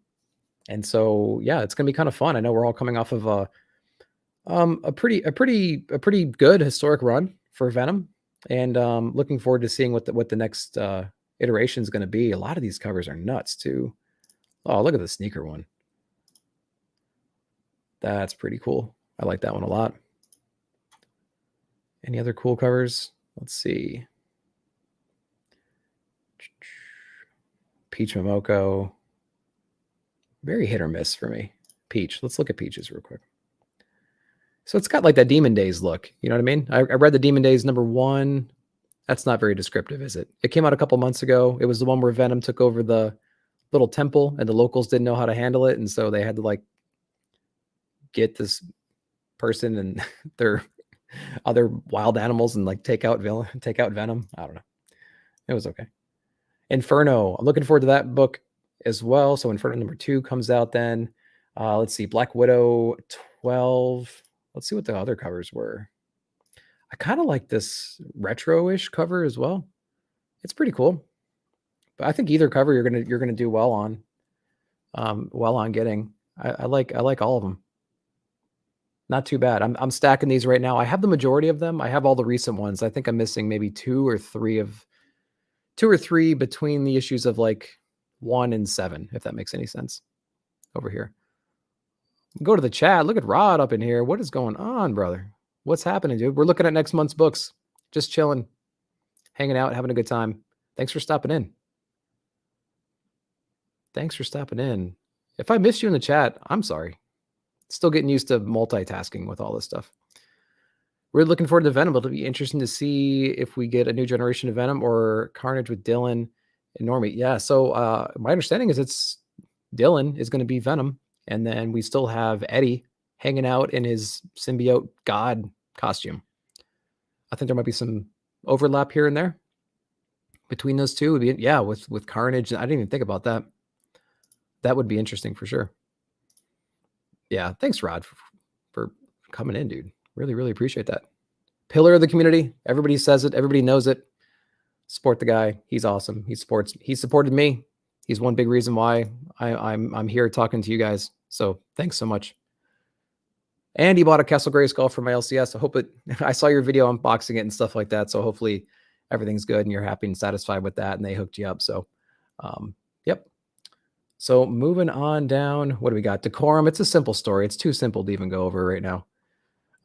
And so, yeah, it's going to be kind of fun. I know we're all coming off of a pretty good historic run for Venom, and looking forward to seeing what the next iteration is going to be. A lot of these covers are nuts too. Oh, look at the sneaker one. That's pretty cool. I like that one a lot. Any other cool covers? Let's see. Peach Momoko. Very hit or miss for me. Peach. Let's look at Peaches real quick. So it's got like that Demon Days look. You know what I mean? I read the Demon Days number 1. That's not very descriptive, is it? It came out a couple months ago. It was the one where Venom took over the little temple and the locals didn't know how to handle it. And so they had to like get this person and their other wild animals and like take out Venom. I don't know. It was okay. Inferno. I'm looking forward to that book as well. So Inferno number 2 comes out then. Let's see. Black Widow 12. Let's see what the other covers were. I kind of like this retro-ish cover as well. It's pretty cool. But I think either cover you're gonna do well on getting. I like all of them. Not too bad. I'm stacking these right now. I have the majority of them. I have all the recent ones. I think I'm missing maybe two or three between the issues of like 1 and 7, if that makes any sense. Over here. Go to the chat. Look at Rod up in here. What is going on, brother? What's happening, dude? We're looking at next month's books. Just chilling, hanging out, having a good time. Thanks for stopping in. Thanks for stopping in. If I missed you in the chat, I'm sorry. Still getting used to multitasking with all this stuff. We're looking forward to Venom. It'll be interesting to see if we get a new generation of Venom or Carnage with Dylan and Normie. Yeah, so my understanding is it's Dylan is going to be Venom, and then we still have Eddie hanging out in his symbiote god costume. I think there might be some overlap here and there between those two. Would be, yeah, with Carnage. I didn't even think about that. That would be interesting for sure. Yeah, thanks, Rod, for coming in, dude. Really, really appreciate that. Pillar of the community. Everybody says it. Everybody knows it. Support the guy. He's awesome. He supported me. He's one big reason why I'm here talking to you guys. So thanks so much. And he bought a Castle Grayskull for my LCS. I hope I saw your video unboxing it and stuff like that. So hopefully everything's good and you're happy and satisfied with that. And they hooked you up. So, yep. So moving on down, what do we got? Decorum. It's a simple story. It's too simple to even go over right now.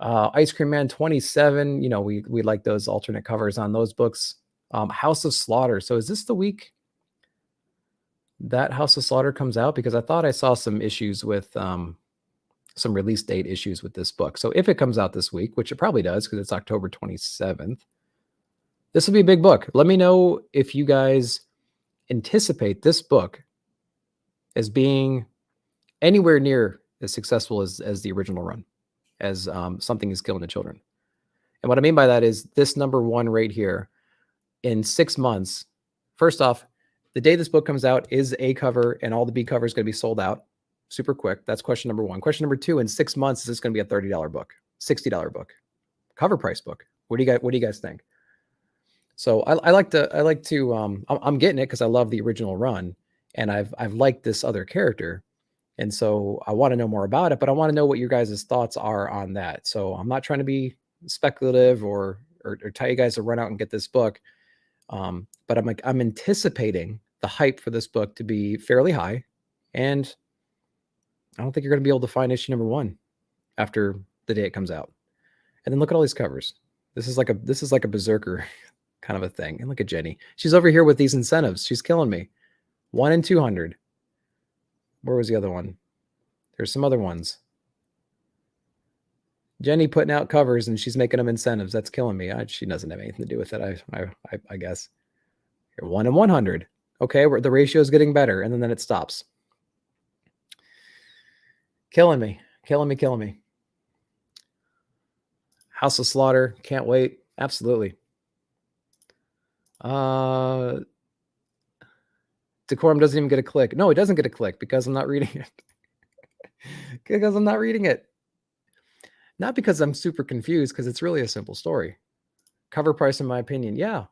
Ice Cream Man 27. You know, we like those alternate covers on those books. House of Slaughter. So is this the week that House of Slaughter comes out? Because I thought I saw some issues with some release date issues with this book. So if it comes out this week, which it probably does because it's October 27th, this will be a big book. Let me know if you guys anticipate this book as being anywhere near as successful as the original run, as Something is Killing the Children. And what I mean by that is this number 1 right here in 6 months. First off, the day this book comes out is a cover and all the B covers going to be sold out super quick. That's question number 1. Question number 2, in 6 months, is this going to be a $30 book, $60 book, cover price book? What do you guys think? So I like to I'm getting it because I love the original run, and I've liked this other character, and so I want to know more about it, but I want to know what your guys' thoughts are on that. So I'm not trying to be speculative or tell you guys to run out and get this book, but I'm anticipating the hype for this book to be fairly high, and I don't think you're going to be able to find issue number 1 after the day it comes out. And then look at all these covers. This is like a Berserker kind of a thing. And look at Jenny. She's over here with these incentives. She's killing me. 1 in 200. Where was the other one? There's some other ones. Jenny putting out covers and she's making them incentives. That's killing me. She doesn't have anything to do with it. I guess. You're 1 in 100. Okay, the ratio is getting better, and then it stops. Killing me. House of Slaughter. Can't wait. Absolutely. Decorum doesn't even get a click. No, it doesn't get a click because I'm not reading it. Not because I'm super confused, because it's really a simple story. Cover price, in my opinion, yeah.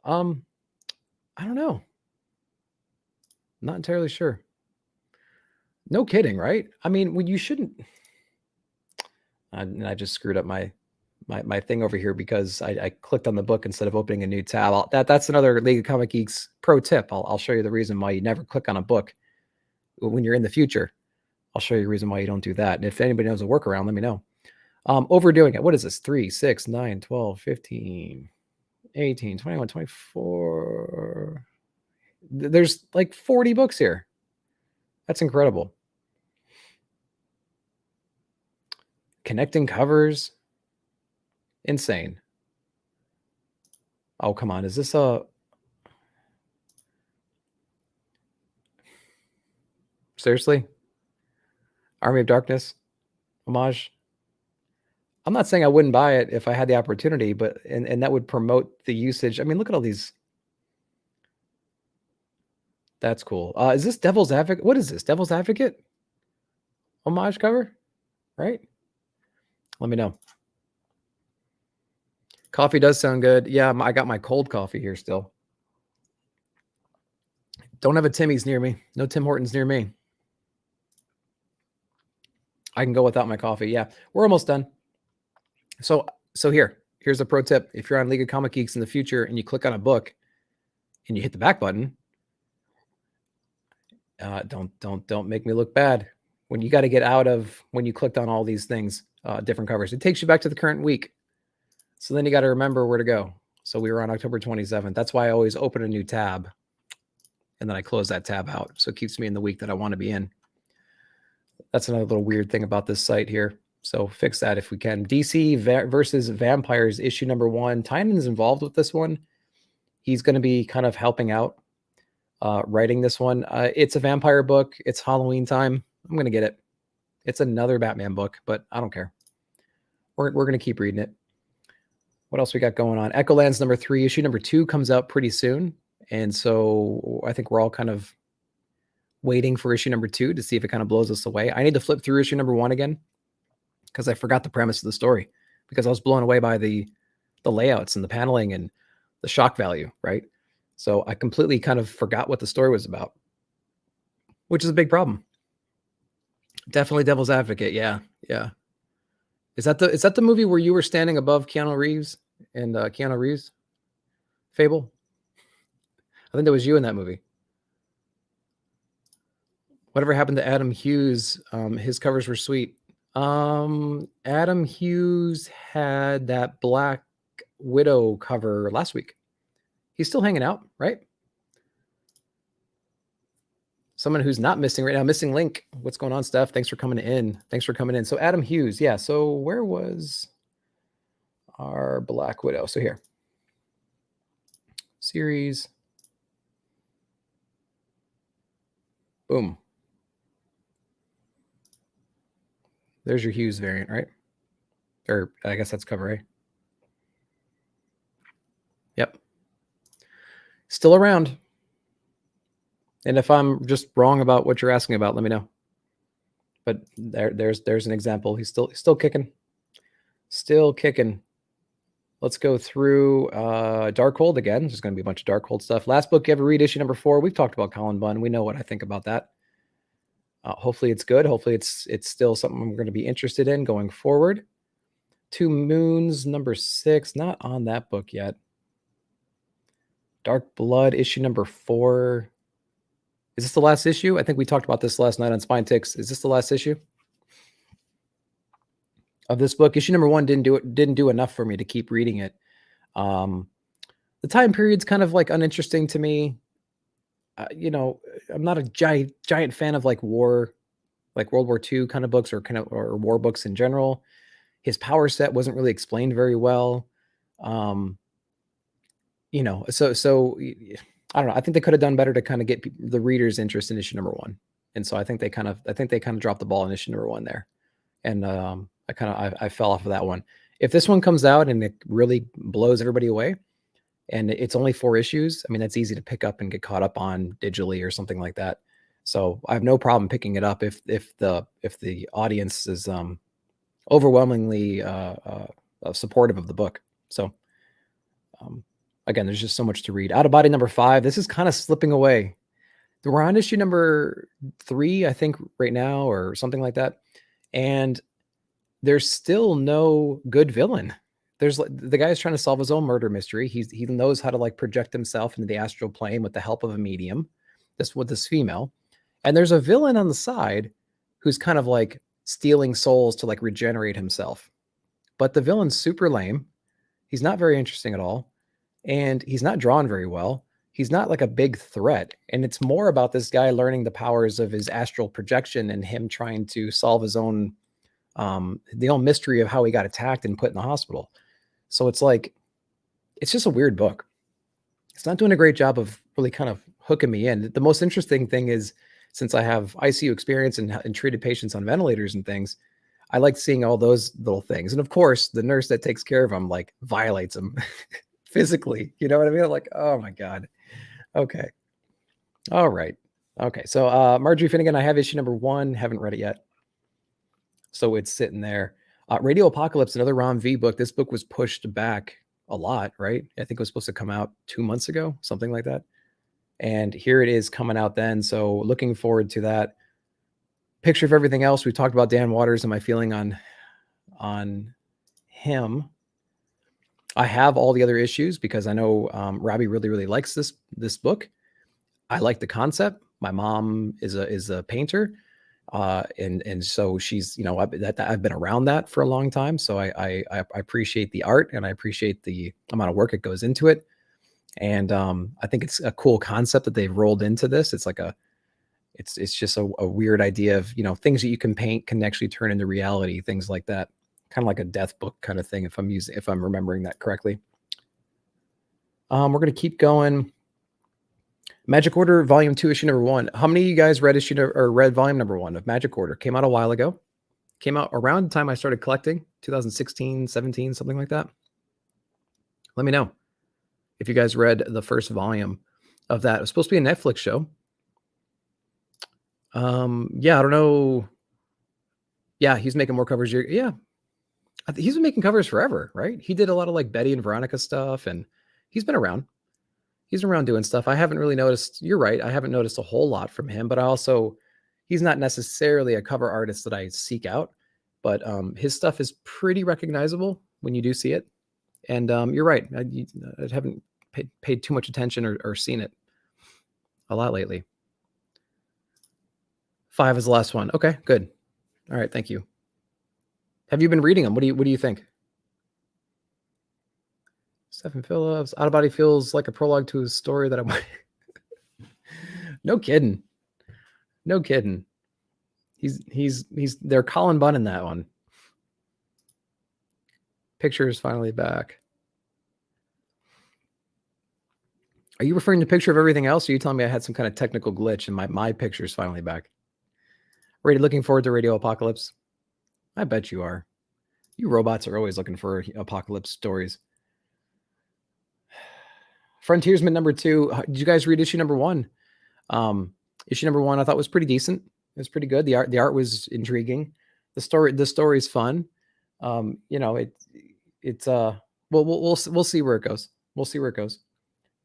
I don't know. Not entirely sure. No kidding, right? I mean, when you shouldn't. And I just screwed up my thing over here because I clicked on the book instead of opening a new tab. That's another League of Comic Geeks pro tip. I'll show you the reason why you never click on a book when you're in the future. I'll show you the reason why you don't do that. And if anybody knows a workaround, let me know. Overdoing it. What is this? 3, 6, 9, 12, 15, 18, 21, 24. There's like 40 books here. That's incredible. Connecting covers. Insane. Oh, come on. Is this a... Seriously? Army of Darkness? Homage? I'm not saying I wouldn't buy it if I had the opportunity, but and that would promote the usage. I mean, look at all these. That's cool. Is this Devil's Advocate? What is this? Devil's Advocate? Homage cover? Right? Let me know. Coffee does sound good. Yeah, I got my cold coffee here still. Don't have a Timmy's near me. No Tim Hortons near me. I can go without my coffee. Yeah, we're almost done. So here's a pro tip. If you're on League of Comic Geeks in the future and you click on a book and you hit the back button, don't make me look bad. When you got to get out of when you clicked on all these things, different covers, it takes you back to the current week. So then you got to remember where to go. So we were on October 27th. That's why I always open a new tab and then I close that tab out. So it keeps me in the week that I want to be in. That's another little weird thing about this site here. So fix that if we can. DC versus Vampires, issue number 1. Tynan's involved with this one. He's going to be kind of helping out, writing this one. It's a vampire book. It's Halloween time. I'm going to get it. It's another Batman book, but I don't care. We're going to keep reading it. What else we got going on? Echolands number 3, issue number 2 comes out pretty soon. And so I think we're all kind of waiting for issue number 2 to see if it kind of blows us away. I need to flip through issue number 1 again because I forgot the premise of the story because I was blown away by the layouts and the paneling and the shock value, right? So I completely kind of forgot what the story was about, which is a big problem. Definitely Devil's Advocate. Yeah. Is that the movie where you were standing above Keanu Reeves and Keanu Reeves? Phable? I think that was you in that movie. Whatever happened to Adam Hughes? His covers were sweet. Adam Hughes had that Black Widow cover last week. He's still hanging out, right? Someone who's not missing right now, missing Lynk. What's going on, Steph? Thanks for coming in. So Adam Hughes, yeah. So where was our Black Widow? So here. Series. Boom. There's your Hughes variant, right? Or I guess that's cover A. Yep. Still around. And if I'm just wrong about what you're asking about, let me know. But there's an example. He's still kicking. Still kicking. Let's go through Darkhold again. There's going to be a bunch of Darkhold stuff. Last book you ever read, issue number 4. We've talked about Colin Bunn. We know what I think about that. Hopefully it's good. Hopefully it's still something I'm going to be interested in going forward. Two Moons, number 6. Not on that book yet. Dark Blood, issue number 4. Is this the last issue? I think we talked about this last night on Spine Ticks. Is this the last issue of this book? Issue number 1 didn't do enough for me to keep reading it. The time period's kind of like uninteresting to me. You know, I'm not a giant fan of like war, like World War II kind of books or war books in general. His power set wasn't really explained very well. You know, so I don't know. I think they could have done better to kind of get the reader's interest in issue number 1. And so I think they kind of dropped the ball in issue number 1 there. And I fell off of that one. If this one comes out and it really blows everybody away, and it's only 4 issues, I mean, that's easy to pick up and get caught up on digitally or something like that. So I have no problem picking it up if the audience is overwhelmingly supportive of the book. So again, there's just so much to read. Out of Body number 5. This is kind of slipping away. We're on issue number 3, I think, right now, or something like that. And there's still no good villain. The guy's trying to solve his own murder mystery. He knows how to like project himself into the astral plane with the help of a medium. With this female. And there's a villain on the side who's kind of like stealing souls to like regenerate himself. But the villain's super lame. He's not very interesting at all. And he's not drawn very well. He's not like a big threat. And it's more about this guy learning the powers of his astral projection and him trying to solve his own, the own mystery of how he got attacked and put in the hospital. So it's like, it's just a weird book. It's not doing a great job of really kind of hooking me in. The most interesting thing is, since I have ICU experience and treated patients on ventilators and things, I like seeing all those little things. And of course, the nurse that takes care of them like violates them physically. You know what I mean? I'm like, oh my God. Okay. All right. Okay. So Marjorie Finnegan, I have issue number 1. Haven't read it yet. So it's sitting there. Radio Apocalypse, another Ron V book. This book was pushed back a lot, right? I think it was supposed to come out 2 months ago, something like that. And here it is coming out then. So looking forward to that. Picture of Everything Else. We talked about Dan Waters and my feeling on him. I have all the other issues because I know Robbie really likes this book. I like the concept. My mom is a painter. And so she's, you know, I've been around that for a long time. So I appreciate the art and I appreciate the amount of work it goes into it. And I think it's a cool concept that they've rolled into this. It's like it's just a weird idea of, you know, things that you can paint can actually turn into reality, things like that. Kind of like a death book kind of thing, if I'm remembering that correctly. We're going to keep going. Magic Order Volume 2, issue number 1. How many of you guys read read volume number 1 of Magic Order? Came out a while ago. Came out around the time I started collecting, 2016, 17, something like that. Let me know if you guys read the first volume of that. It was supposed to be a Netflix show. Yeah, I don't know. Yeah, he's making more covers. Yeah, he's been making covers forever, right? He did a lot of like Betty and Veronica stuff, and he's been around. He's around doing stuff. I haven't really noticed. You're right. I haven't noticed a whole lot from him, but he's not necessarily a cover artist that I seek out, but his stuff is pretty recognizable when you do see it. And you're right. I haven't paid too much attention or seen it a lot lately. 5 is the last one. Okay, good. All right, thank you. Have you been reading them? What do you think? Stephen Phillips, Out of Body feels like a prologue to a story that I'm. No kidding. No kidding. They're Colin Bunn in that one. Picture is finally back. Are you referring to Picture of Everything Else? Or are you telling me I had some kind of technical glitch and my picture is finally back? Already looking forward to Radio Apocalypse. I bet you are. You robots are always looking for apocalypse stories. Frontiersman number 2. Did you guys read issue number 1? Issue number 1 I thought was pretty decent. It was pretty good. The art was intriguing. The story is fun. You know, it's we'll see where it goes. We'll see where it goes.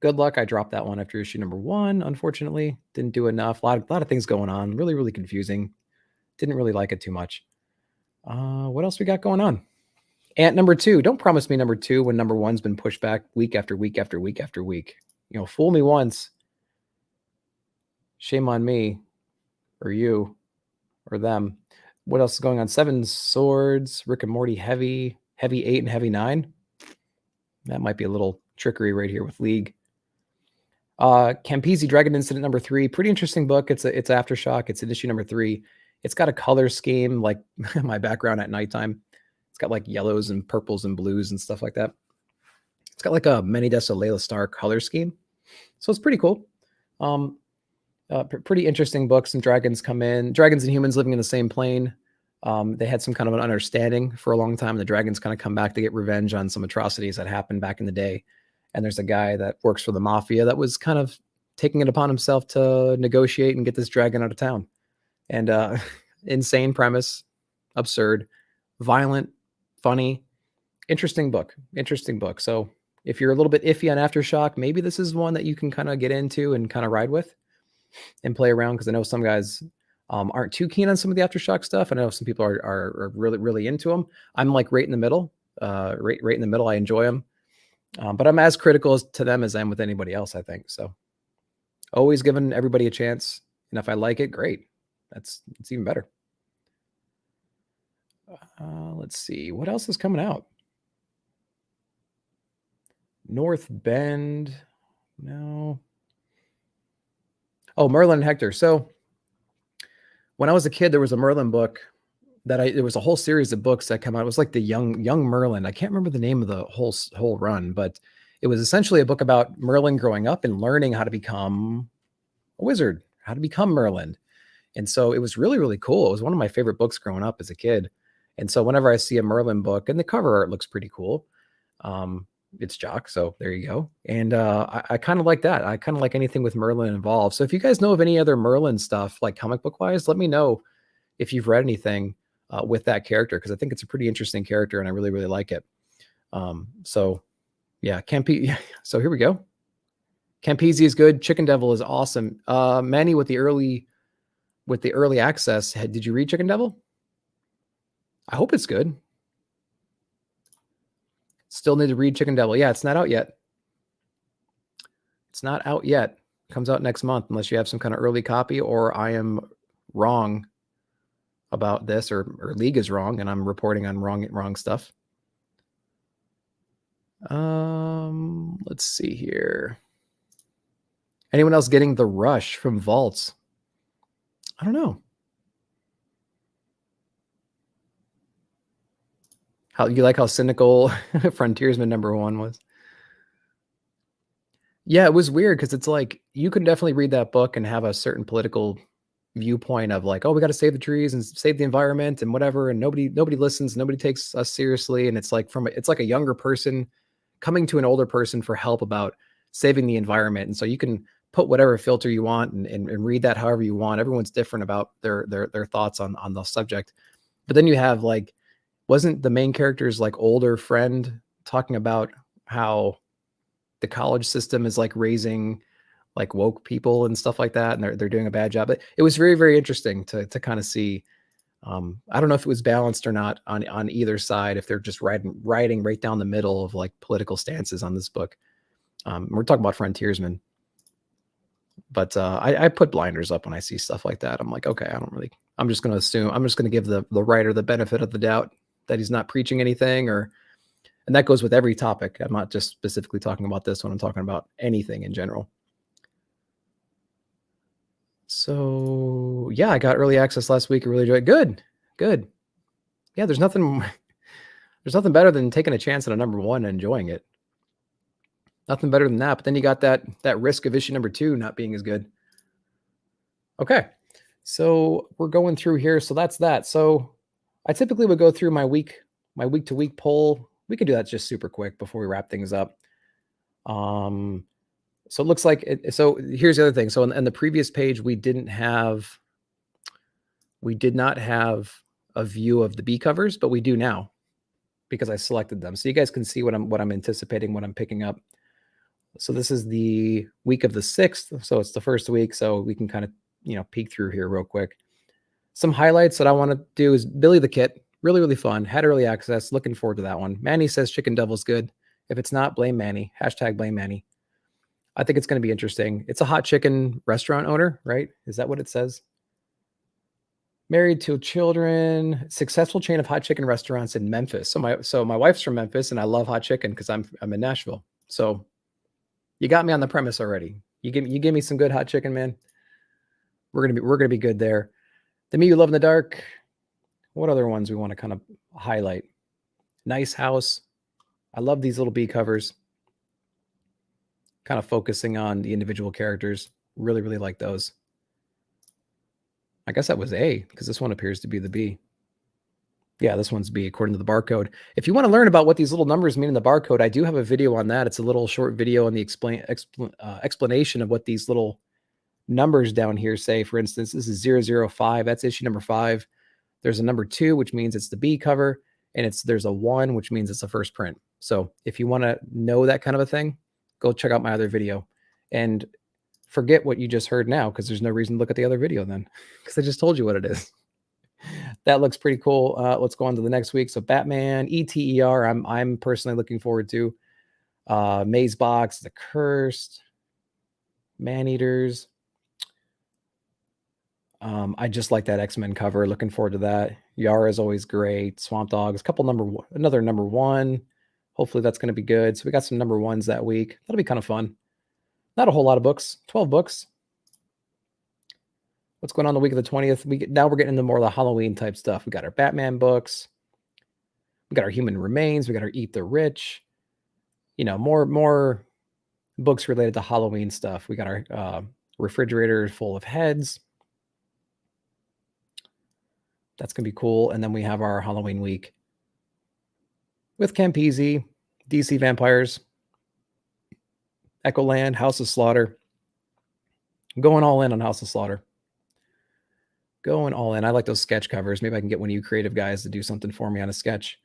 Good luck. I dropped that one after issue number 1. Unfortunately, didn't do enough. A lot of things going on. Really, really confusing. Didn't really like it too much. What else we got going on? Ant number 2. Don't promise me number 2 when number 1's been pushed back week after week after week after week. You know, fool me once. Shame on me, or you, or them. What else is going on? 7 Swords, Rick and Morty Heavy 8 and Heavy 9. That might be a little trickery right here with League. Campisi Dragon Incident number 3. Pretty interesting book. It's Aftershock. It's in issue number 3. It's got a color scheme like my background at nighttime. It's got like yellows and purples and blues and stuff like that. It's got like a Many Deaths of Layla Starr color scheme. So it's pretty cool. Pretty interesting book. Some dragons come in. Dragons and humans living in the same plane. They had some kind of an understanding for a long time. The dragons kind of come back to get revenge on some atrocities that happened back in the day. And there's a guy that works for the mafia that was kind of taking it upon himself to negotiate and get this dragon out of town. And insane premise, absurd, violent, funny, interesting book. So if you're a little bit iffy on Aftershock, maybe this is one that you can kind of get into and kind of ride with and play around, because I know some guys aren't too keen on some of the Aftershock stuff. I know some people are really, really into them. I'm like right in the middle, right in the middle. I enjoy them. But I'm as critical to them as I am with anybody else, I think. So always giving everybody a chance. And if I like it, great. It's even better. Let's see. What else is coming out? North Bend. No. Oh, Merlin and Hector. So when I was a kid, there was a Merlin book there was a whole series of books that come out. It was like the young Merlin. I can't remember the name of the whole run, but it was essentially a book about Merlin growing up and learning how to become a wizard, how to become Merlin. And so it was really, really cool. It was one of my favorite books growing up as a kid. And so whenever I see a Merlin book, and the cover art looks pretty cool, it's Jock, so there you go. And I kind of like that. I kind of like anything with Merlin involved. So if you guys know of any other Merlin stuff, like comic book wise, let me know if you've read anything with that character, because I think it's a pretty interesting character and I really, really like it. So yeah, so here we go. Campisi is good. Chicken Devil is awesome. Manny with the early access. Did you read Chicken Devil? I hope it's good. Still need to read Chicken Devil. Yeah, it's not out yet. It's not out yet. Comes out next month, unless you have some kind of early copy, or I am wrong about this, or League is wrong and I'm reporting on wrong stuff. Let's see here. Anyone else getting The Rush from Vaults? I don't know. How you like how cynical Frontiersman number 1 was? Yeah, it was weird, because it's like you can definitely read that book and have a certain political viewpoint of like, oh, we got to save the trees and save the environment and whatever, and nobody listens, nobody takes us seriously, and it's like it's like a younger person coming to an older person for help about saving the environment. And so you can put whatever filter you want and read that however you want. Everyone's different about their thoughts on the subject. But then you have like, wasn't the main character's like older friend talking about how the college system is like raising like woke people and stuff like that, and they're doing a bad job. But it was very, very interesting to kind of see. I don't know if it was balanced or not on either side, if they're just writing right down the middle of like political stances on this book. We're talking about Frontiersman, but I put blinders up when I see stuff like that. I'm like, okay, I'm just going to give the writer the benefit of the doubt that he's not preaching anything, and that goes with every topic. I'm not just specifically talking about this when I'm talking about anything in general. So yeah, I got early access last week. I really enjoyed it. Good. Yeah, there's nothing better than taking a chance on a number 1 and enjoying it. Nothing better than that. But then you got that risk of issue number 2 not being as good. Okay, so we're going through here. So that's that. So I typically would go through my week to week poll. We could do that just super quick before we wrap things up. So it looks like so here's the other thing. So in the previous page, we did not have a view of the B covers, but we do now. because I selected them. So you guys can see what I'm anticipating, what I'm picking up. So this is the week of the 6th. So it's the first week. So we can kind of, peek through here real quick. Some highlights that I want to do is Billy the Kit. Really, really fun. Had early access. Looking forward to that one. Manny says Chicken Devil's good. If it's not, blame Manny. # blame Manny. I think it's going to be interesting. It's a hot chicken restaurant owner, right? Is that what it says? Married, 2 children, successful chain of hot chicken restaurants in Memphis. So my wife's from Memphis, and I love hot chicken because I'm in Nashville. So you got me on the premise already. You give me some good hot chicken, man. We're gonna be good there. The Me You Love in the Dark. What other ones we want to kind of highlight? Nice House. I love these little B covers. Kind of focusing on the individual characters. Really, really like those. I guess that was A, because this one appears to be the B. Yeah, this one's B, according to the barcode. If you want to learn about what these little numbers mean in the barcode, I do have a video on that. It's a little short video on the explanation of what these little numbers down here say. For instance, this is 005. That's issue number 5. There's a number 2, which means it's the B cover, and there's a 1, which means it's the first print. So if you want to know that kind of a thing, go check out my other video. And forget what you just heard now, because there's no reason to look at the other video then, because I just told you what it is. That looks pretty cool. Let's go on to the next week. So Batman, ETER, I'm personally looking forward to. Maze Box, The Cursed, Maneaters. I just like that X-Men cover. Looking forward to that. Yara is always great. Swamp Dogs, another number 1. Hopefully that's going to be good. So we got some number 1s that week. That'll be kind of fun. Not a whole lot of books. 12 books. What's going on the week of the 20th? Now we're getting into more of the Halloween type stuff. We got our Batman books. We got our Human Remains. We got our Eat the Rich. More books related to Halloween stuff. We got our refrigerator full of heads. That's going to be cool. And then we have our Halloween week with Campese, DC Vampires, Echoland, House of Slaughter. I'm going all in on House of Slaughter. Going all in. I like those sketch covers. Maybe I can get one of you creative guys to do something for me on a sketch.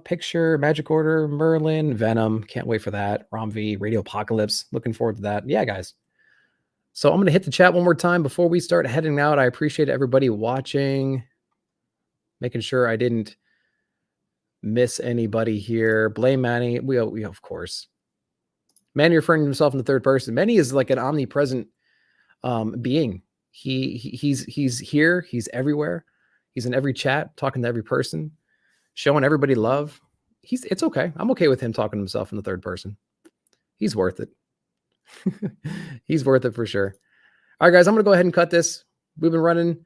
Picture, Magic Order, Merlin, Venom. Can't wait for that. Rom V, Radio Apocalypse. Looking forward to that. Yeah, guys. So I'm going to hit the chat one more time before we start heading out. I appreciate everybody watching. Making sure I didn't miss anybody here. Blame Manny. We of course. Manny referring to himself in the third person. Manny is like an omnipresent being. He's here. He's everywhere. He's in every chat, talking to every person, showing everybody love. It's okay. I'm okay with him talking to himself in the third person. He's worth it. He's worth it for sure. All right, guys, I'm going to go ahead and cut this. We've been running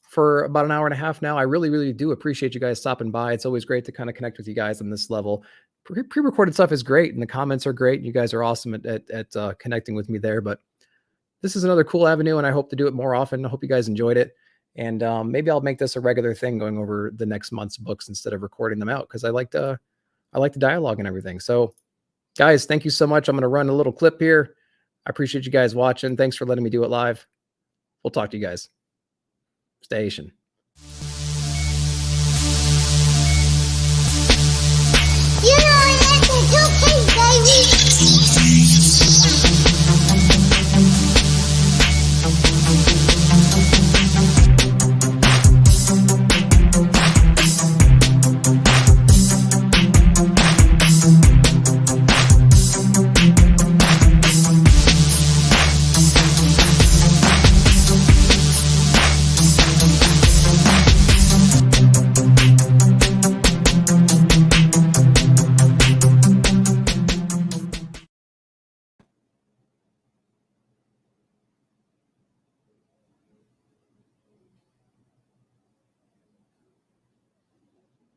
for about an hour and a half now. I really, really do appreciate you guys stopping by. It's always great to kind of connect with you guys on this level. Pre-recorded stuff is great, and the comments are great. You guys are awesome at connecting with me there. But this is another cool avenue, and I hope to do it more often. I hope you guys enjoyed it. And maybe I'll make this a regular thing, going over the next month's books instead of recording them out, because I like the dialogue and everything. So, guys, thank you so much. I'm going to run a little clip here. I appreciate you guys watching. Thanks for letting me do it live. We'll talk to you guys. Station. You know it's a 2K, baby.